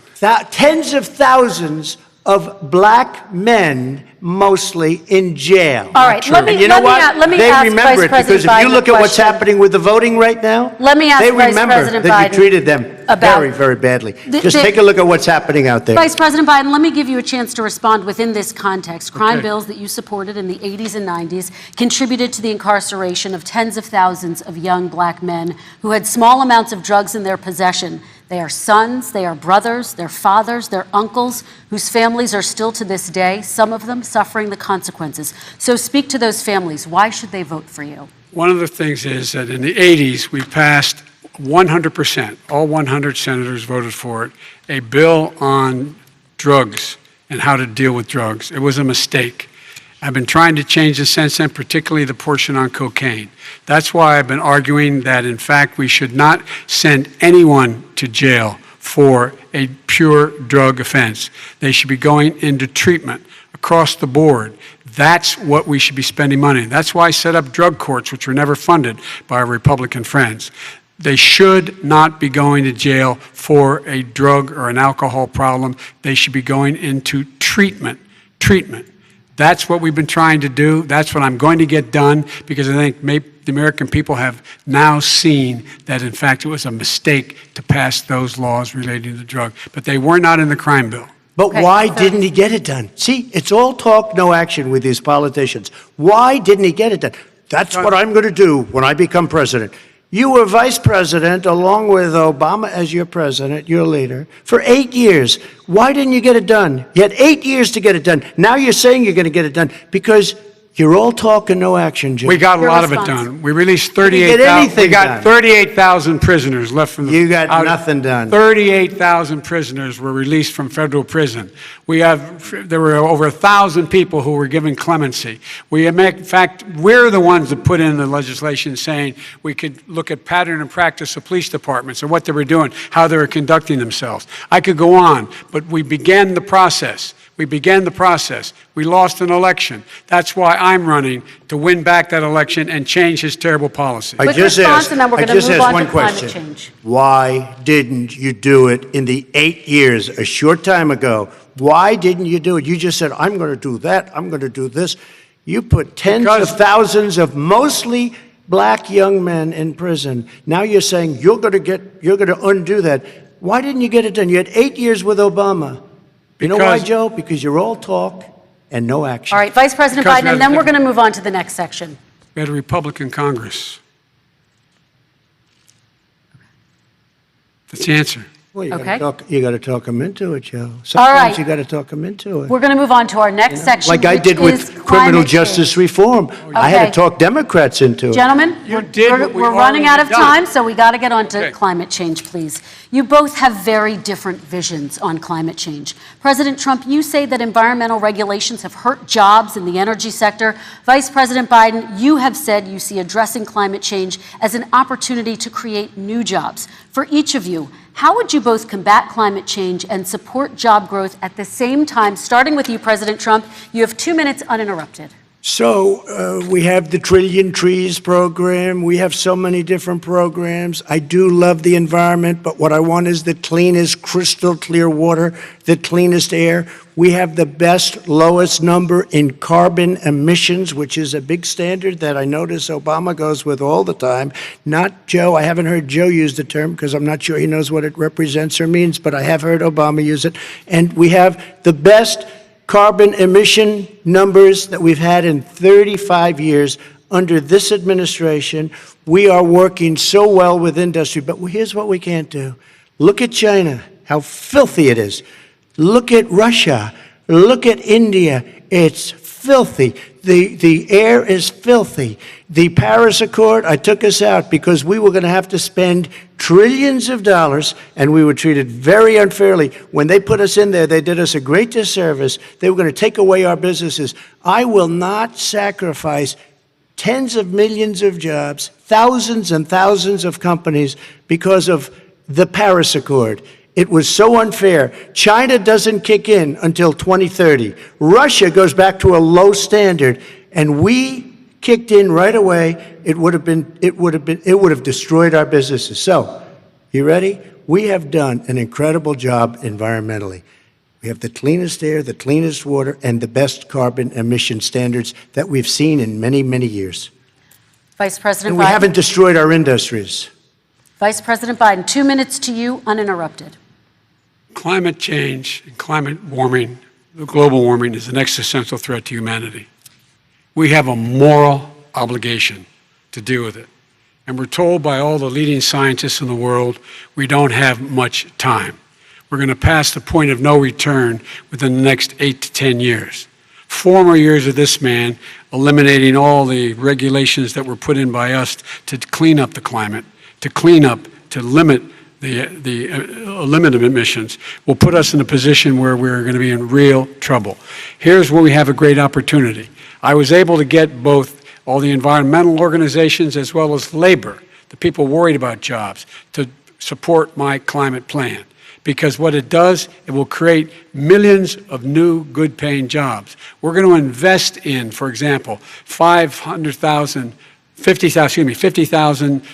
Tens of thousands of black men, mostly, in jail. All right, let me ask Vice President Biden because if you look at what's happening with the voting right now, let me ask they Vice remember President that Biden you treated them very, very badly. Just take a look at what's happening out there. Vice President Biden, let me give you a chance to respond within this context. Crime bills that you supported in the 80s and 90s contributed to the incarceration of tens of thousands of young black men who had small amounts of drugs in their possession. They are sons, they are brothers, they're fathers, they're uncles, whose families are still to this day, some of them suffering the consequences. So speak to those families. Why should they vote for you? One of the things is that in the 80s, we passed 100%, all 100 senators voted for it, a bill on drugs and how to deal with drugs. It was a mistake. I've been trying to change the since then, particularly the portion on cocaine. That's why I've been arguing that, in fact, we should not send anyone to jail for a pure drug offense. They should be going into treatment across the board. That's what we should be spending money on. That's why I set up drug courts, which were never funded by our Republican friends. They should not be going to jail for a drug or an alcohol problem. They should be going into treatment. That's what we've been trying to do. That's what I'm going to get done because I think the American people have now seen that, in fact, it was a mistake to pass those laws relating to the drug. But they were not in the crime bill. But why didn't he get it done? See, it's all talk, no action with these politicians. Why didn't he get it done? That's what I'm going to do when I become president. You were vice president along with Obama as your president, your leader, for 8 years. Why didn't you get it done? You had 8 years to get it done. Now you're saying you're going to get it done because you're all talk and no action, Jim. We got a lot of it done. We released 38,000. We got 38,000 prisoners left from the. You got nothing done. 38,000 prisoners were released from federal prison. There were over 1,000 people who were given clemency. In fact, we're the ones that put in the legislation saying we could look at pattern and practice of police departments and what they were doing, how they were conducting themselves. I could go on, but we began the process. We lost an election. That's why I'm running to win back that election and change his terrible policy. I just asked one question. Why didn't you do it in the 8 years, a short time ago? Why didn't you do it? You just said, I'm going to do that, I'm going to do this. You put tens of thousands of mostly black young men in prison. Now you're saying you're going to undo that. Why didn't you get it done? You had 8 years with Obama. You know why, Joe? Because you're all talk and no action. All right, Vice President Biden, and then we're going to move on to the next section. We had a Republican Congress. That's the answer. Well, you got to talk them into it, Joe. Sometimes All right. You got to talk them into it. We're going to move on to our next section. Like I did with criminal Climate justice change. reform. I had Okay. to talk Democrats into it. Gentlemen, You did what we've we're running out of already done. time, so we got to get on to Okay. climate change, please. You both have very different visions on climate change. President Trump, you say that environmental regulations have hurt jobs in the energy sector. Vice President Biden, you have said you see addressing climate change as an opportunity to create new jobs. For each of you, how would you both combat climate change and support job growth at the same time? Starting with you, President Trump, you have 2 minutes uninterrupted. So we have the Trillion Trees program. We have so many different programs. I do love the environment, but what I want is the cleanest, crystal clear water, the cleanest air. We have the best, lowest number in carbon emissions, which is a big standard that I notice Obama goes with all the time. Not Joe. I haven't heard Joe use the term because I'm not sure he knows what it represents or means, but I have heard Obama use it. And we have the best carbon emission numbers that we've had in 35 years under this administration. We are working so well with industry, but here's what we can't do. Look at China, how filthy it is. Look at Russia. Look at India. It's filthy. The air is filthy. The Paris Accord, I took us out because we were going to have to spend trillions of dollars, and we were treated very unfairly. When they put us in there, they did us a great disservice. They were going to take away our businesses. I will not sacrifice tens of millions of jobs, thousands and thousands of companies because of the Paris Accord. It was so unfair. China doesn't kick in until 2030. Russia goes back to a low standard, and we kicked in right away. It would have destroyed our businesses. So, you ready? We have done an incredible job environmentally. We have the cleanest air, the cleanest water, and the best carbon emission standards that we've seen in many, many years. Vice President And we Biden. haven't destroyed our industries. Vice President Biden, 2 minutes to you, uninterrupted. Climate change and climate warming, the global warming, is an existential threat to humanity. We have a moral obligation to deal with it. And we're told by all the leading scientists in the world we don't have much time. We're going to pass the point of no return within the next 8 to 10 years. 4 more years of this man eliminating all the regulations that were put in by us to clean up the climate, to limit emissions will put us in a position where we're going to be in real trouble. Here's where we have a great opportunity. I was able to get both all the environmental organizations as well as labor, the people worried about jobs, to support my climate plan. Because what it does, it will create millions of new good-paying jobs. We're going to invest in, for example, 50,000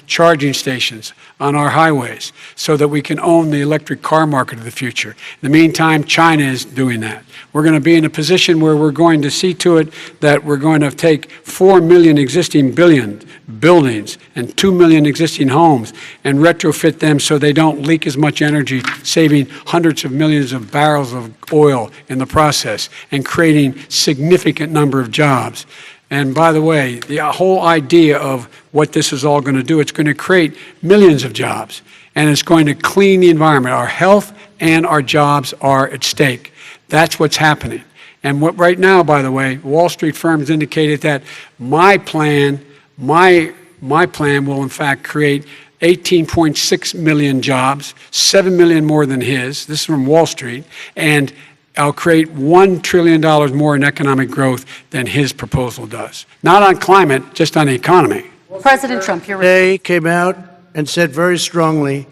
charging stations on our highways so that we can own the electric car market of the future. In the meantime, China is doing that. We're going to be in a position where we're going to see to it that we're going to take 4 million existing buildings and 2 million existing homes and retrofit them so they don't leak as much energy, saving hundreds of millions of barrels of oil in the process and creating significant number of jobs. And by the way, the whole idea of what this is all going to do, it's going to create millions of jobs, and it's going to clean the environment. Our health and our jobs are at stake. That's what's happening. And what right now, by the way, Wall Street firms indicated that my plan will in fact create 18.6 million jobs, 7 million more than his. This is from Wall Street. And I'll create $1 trillion more in economic growth than his proposal does. Not on climate, just on the economy. President Trump, you're They came out and said very strongly,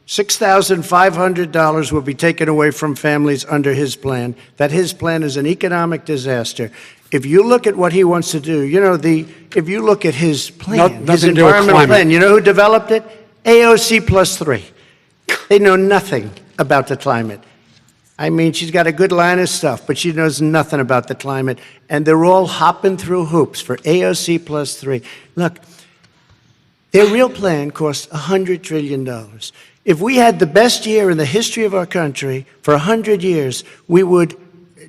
$6,500 will be taken away from families under his plan, that his plan is an economic disaster. If you look at what he wants to do, if you look at his plan, his environmental plan, you know who developed it? AOC +3. They know nothing about the climate. I mean, she's got a good line of stuff, but she knows nothing about the climate. And they're all hopping through hoops for AOC +3. Look, their real plan costs $100 trillion. If we had the best year in the history of our country for 100 years, we would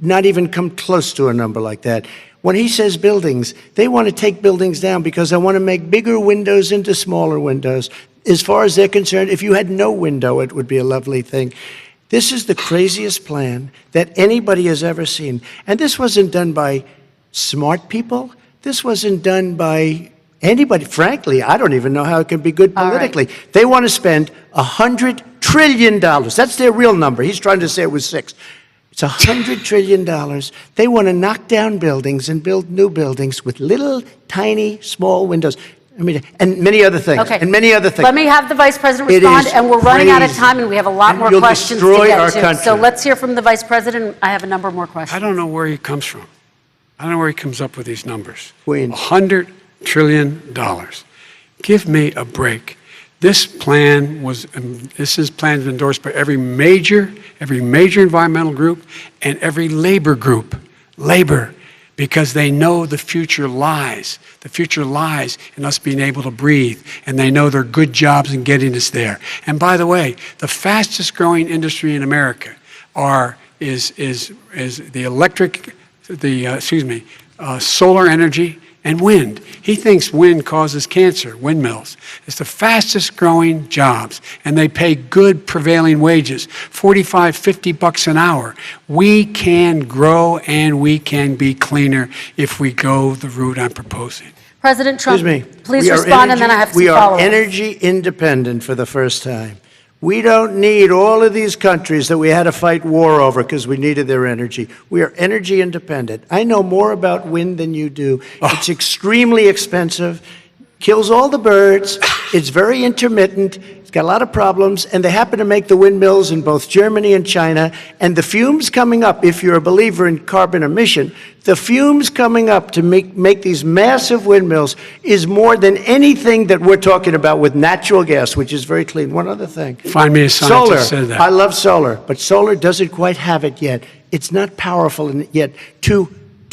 not even come close to a number like that. When he says buildings, they want to take buildings down because they want to make bigger windows into smaller windows. As far as they're concerned, if you had no window, it would be a lovely thing. This is the craziest plan that anybody has ever seen. And this wasn't done by smart people. This wasn't done by anybody. Frankly, I don't even know how it can be good politically. Right. They want to spend $100 trillion. That's their real number. He's trying to say it was 6. It's $100 trillion. They want to knock down buildings and build new buildings with little, tiny, small windows. I mean, and many other things. Okay. And many other things. Let me have the Vice President respond, and we're running out of time, and we have a lot more questions to get to. So let's hear from the Vice President. I have a number more questions. I don't know where he comes from. I don't know where he comes up with these numbers. $100 trillion. Give me a break. This plan was, plan endorsed by every major environmental group and every labor group. Labor, because they know the future lies. The future lies in us being able to breathe, and they know there are good jobs in getting us there. And by the way, the fastest growing industry in America is solar energy and wind. He thinks wind causes cancer, windmills. It's the fastest growing jobs, and they pay good prevailing wages, $45, $50 an hour. We can grow and we can be cleaner if we go the route I'm proposing. President Trump, please respond, and then I have some follow-up. We are energy independent for the first time. We don't need all of these countries that we had to fight war over because we needed their energy. We are energy independent. I know more about wind than you do. It's extremely expensive, kills all the birds, it's very intermittent, it's got a lot of problems, and they happen to make the windmills in both Germany and China, and the fumes coming up, if you're a believer in carbon emission, the fumes coming up to make these massive windmills is more than anything that we're talking about with natural gas, which is very clean. One other thing. Find me a scientist who said that. I love solar, but solar doesn't quite have it yet. It's not powerful yet to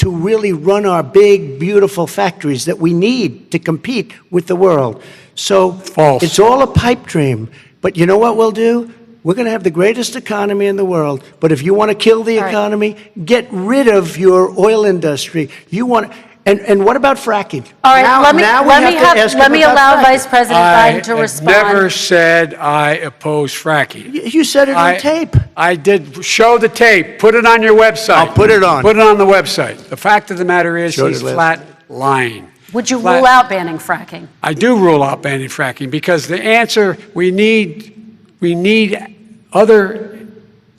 really run our big, beautiful factories that we need to compete with the world. So false. It's all a pipe dream. But you know what we'll do? We're going to have the greatest economy in the world. But if you want to kill the economy, get rid of your oil industry. And what about fracking? All right, let me allow Vice President Biden to respond. I never said I oppose fracking. You said it on tape. I did. Show the tape. Put it on your website. I'll put it on. Put it on the website. The fact of the matter is he's flat lying. Would you rule out banning fracking? I do rule out banning fracking because the answer, we need other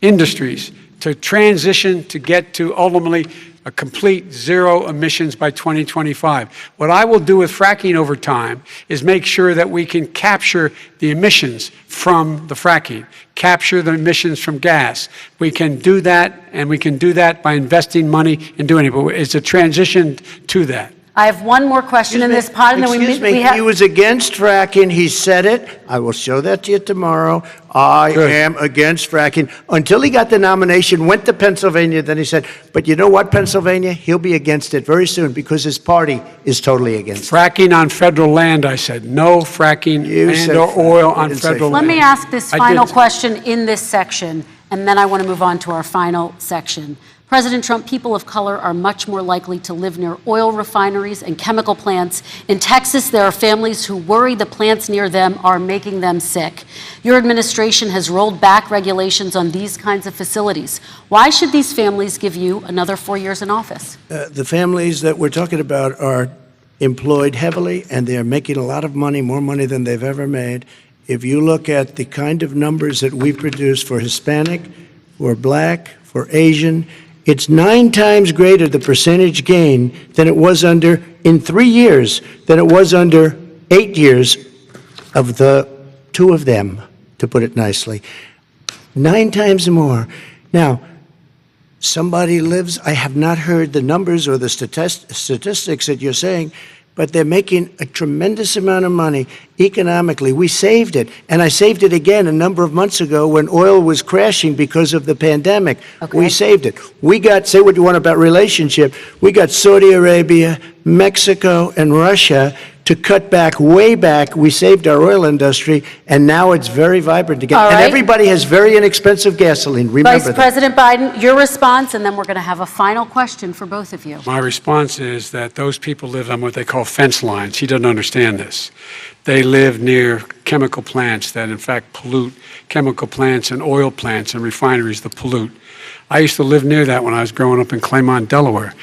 industries to transition to get to ultimately a complete zero emissions by 2025. What I will do with fracking over time is make sure that we can capture the emissions from the fracking, capture the emissions from gas. We can do that, and we can do that by investing money in doing it. But it's a transition to that. I have one more question in this pod, and then we he was against fracking. He said it. I will show that to you tomorrow. I am against fracking. Until he got the nomination, went to Pennsylvania, then he said, but you know what, Pennsylvania? He'll be against it very soon because his party is totally against it. Fracking on federal land, I said. No fracking or oil on federal land. Let me ask this final question in this section, and then I want to move on to our final section. President Trump, people of color are much more likely to live near oil refineries and chemical plants. In Texas, there are families who worry the plants near them are making them sick. Your administration has rolled back regulations on these kinds of facilities. Why should these families give you another 4 years in office? The families that we're talking about are employed heavily, and they're making a lot of money, more money than they've ever made. If you look at the kind of numbers that we produce for Hispanic, for Black, for Asian, it's 9 times greater, the percentage gain, than it was in 3 years, than it was under 8 years of the 2 of them, to put it nicely. 9 times more. Now, somebody lives, I have not heard the numbers or the statistics that you're saying, but they're making a tremendous amount of money economically. We saved it, and I saved it again a number of months ago when oil was crashing because of the pandemic. We saved it. We got, say what you want about relationship, we got Saudi Arabia, Mexico, and Russia to cut back, way back. We saved our oil industry, and now it's very vibrant again. And everybody has very inexpensive gasoline. Remember that. Vice President Biden, your response, and then we're going to have a final question for both of you. My response is that those people live on what they call fence lines. He doesn't understand this. They live near chemical plants that, in fact, pollute, chemical plants and oil plants and refineries that pollute. I used to live near that when I was growing up in Claymont, Delaware.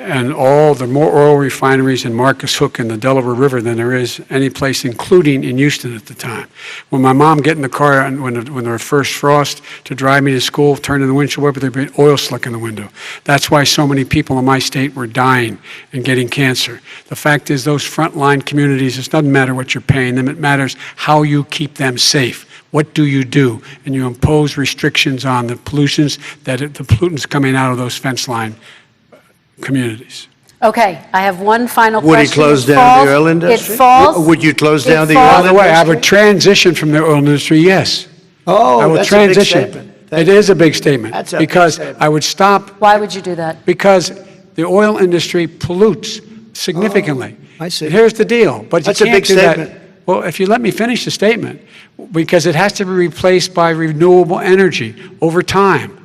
and all the more oil refineries in Marcus Hook and the Delaware River than there is any place, including in Houston at the time. When my mom get in the car and when there was first frost to drive me to school, turn in the windshield wiper, there'd be oil slick in the window. That's why so many people in my state were dying and getting cancer. The fact is, those frontline communities, it doesn't matter what you're paying them, it matters how you keep them safe. What do? And you impose restrictions on the pollutants the pollutants coming out of those fence line communities. Okay, I have one final Would question. he close down the oil industry? It falls. Would you close down the oil By industry? the way, I would transition from the oil industry, yes. Oh, I will that's transition. a big statement. It is a big statement. That's a big because statement. I would stop. Why would you do that? Because the oil industry pollutes significantly. I see. And here's the deal. But That's you a can't big do statement. that. Well, if you let me finish the statement, because it has to be replaced by renewable energy over time.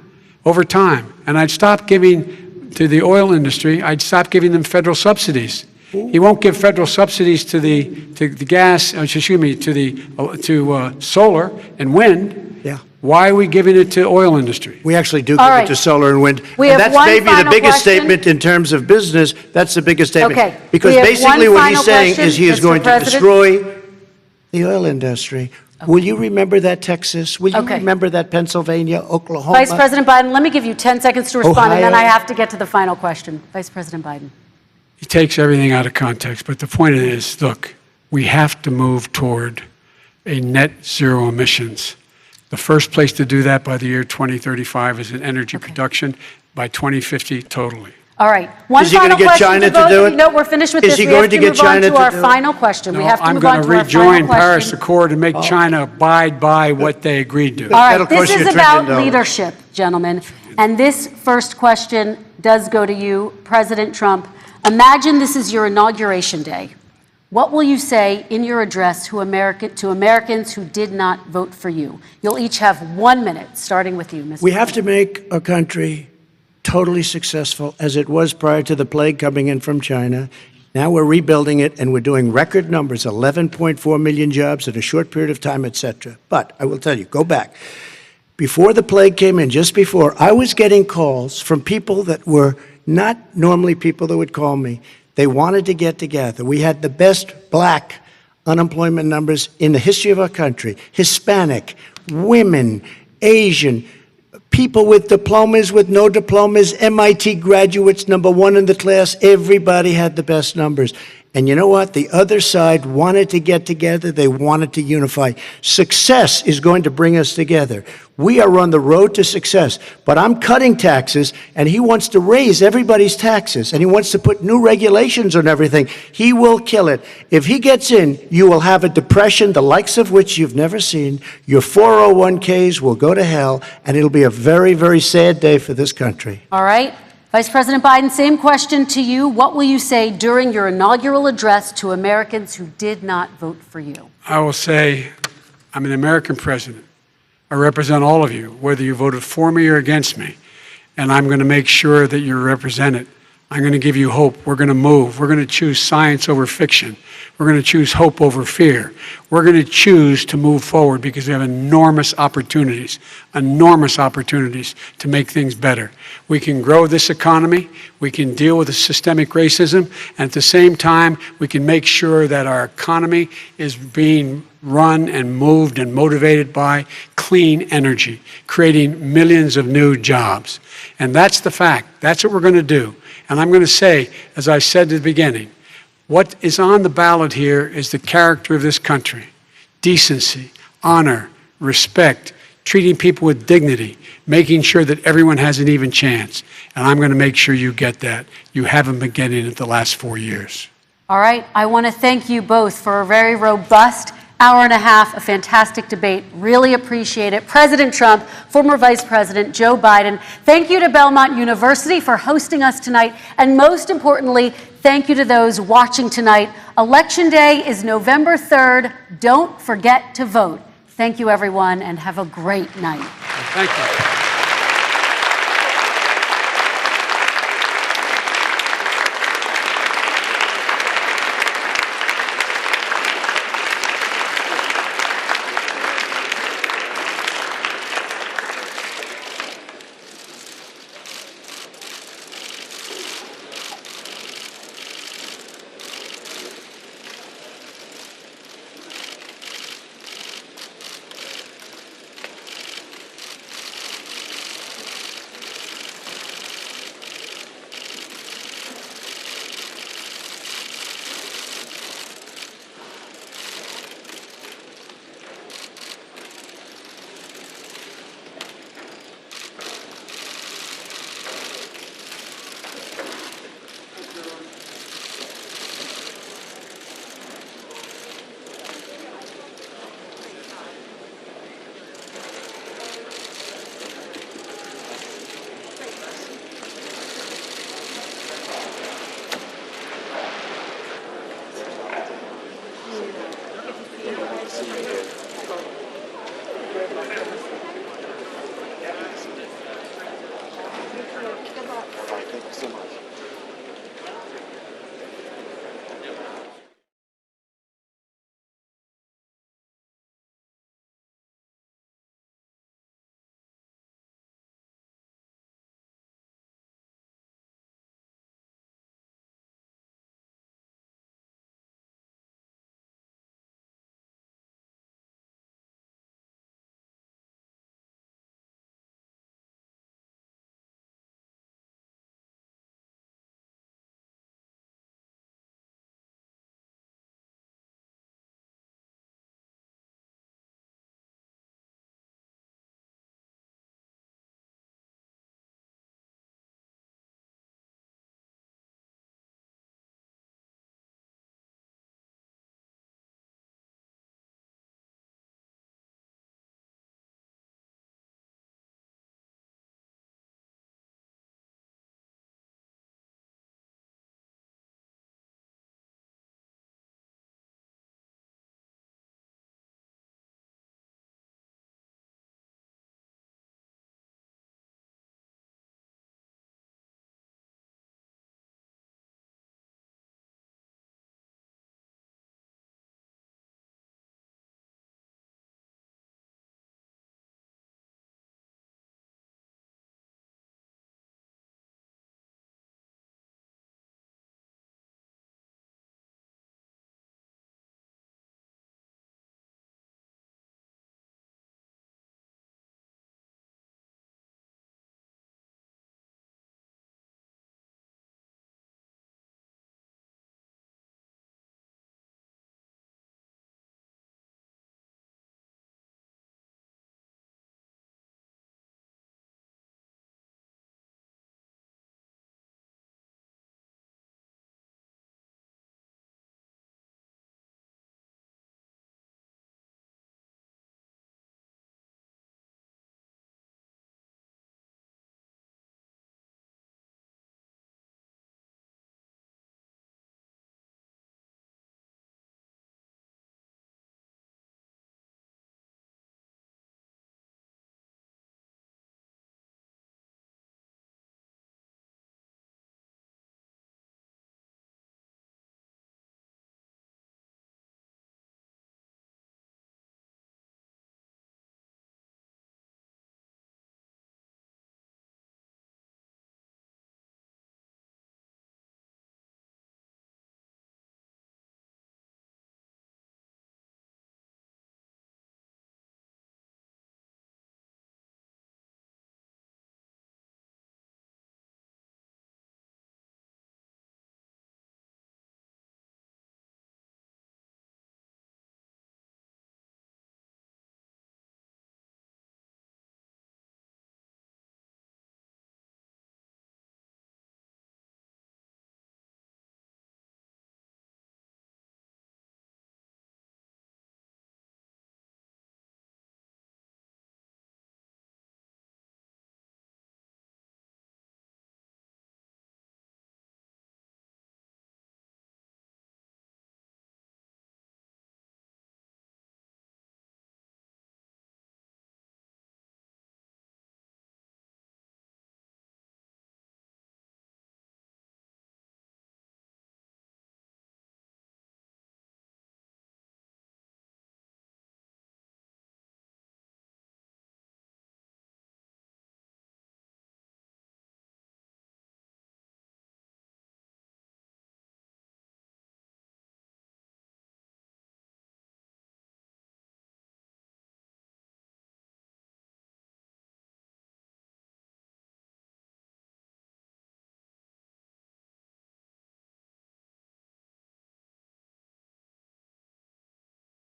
And I'd stop giving to the oil industry, I'd stop giving them federal subsidies. He won't give federal subsidies to the gas, to solar and wind. Yeah. Why are we giving it to oil industry? We actually do All give right. it to solar and wind. We And have that's one maybe the final biggest question. statement in terms of business. That's the biggest statement. Okay. Because We have basically one what he's final saying question, is he is Mr. going to President. destroy the oil industry. Will you remember that, Texas? Will you Okay. remember that, Pennsylvania, Oklahoma? Vice President Biden, let me give you 10 seconds to respond, and then Ohio. I have to get to the final question. Vice President Biden. He takes everything out of context, but the point is, look, we have to move toward a net zero emissions. The first place to do that by the year 2035 is in energy production, by 2050 totally. All right. One Is he gonna final get question China to to both do of it? you. No, we're finished with Is this. he We have going to to get move on China to to our do it? final question. We No, have to I'm move going on to to our rejoin final Paris question. Accord and make China abide by what they agreed to. All right, That'll this cost you is $1 about trillion. leadership, gentlemen. And this first question does go to you, President Trump. Imagine this is your inauguration day. What will you say in your address to Americans who did not vote for you? You'll each have 1 minute, starting with you, Mr. We have to make a country totally successful as it was prior to the plague coming in from China. Now we're rebuilding it, and we're doing record numbers, 11.4 million jobs in a short period of time, et cetera. But I will tell you, go back. Before the plague came in, just before, I was getting calls from people that were not normally people that would call me. They wanted to get together. We had the best black unemployment numbers in the history of our country. Hispanic, women, Asian, people with diplomas, with no diplomas, MIT graduates, #1 in the class. Everybody had the best numbers. And you know what? The other side wanted to get together. They wanted to unify. Success is going to bring us together. We are on the road to success. But I'm cutting taxes, and he wants to raise everybody's taxes, and he wants to put new regulations on everything. He will kill it. If he gets in, you will have a depression, the likes of which you've never seen. Your 401ks will go to hell, and it'll be a very, very sad day for this country. All right. Vice President Biden, same question to you. What will you say during your inaugural address to Americans who did not vote for you? I will say, I'm an American president. I represent all of you, whether you voted for me or against me. And I'm going to make sure that you're represented. I'm going to give you hope. We're going to move. We're going to choose science over fiction. We're going to choose hope over fear. We're going to choose to move forward because we have enormous opportunities to make things better. We can grow this economy. We can deal with the systemic racism. And at the same time, we can make sure that our economy is being run and moved and motivated by clean energy, creating millions of new jobs. And that's the fact. That's what we're going to do. And I'm going to say, as I said at the beginning, what is on the ballot here is the character of this country. Decency, honor, respect, treating people with dignity, making sure that everyone has an even chance. And I'm going to make sure you get that. You haven't been getting it the last 4 years. All right. I want to thank you both for a very robust hour and a half, a fantastic debate. Really appreciate it. President Trump, former Vice President Joe Biden, thank you to Belmont University for hosting us tonight. And most importantly, thank you to those watching tonight. Election Day is November 3rd. Don't forget to vote. Thank you, everyone, and have a great night. Thank you.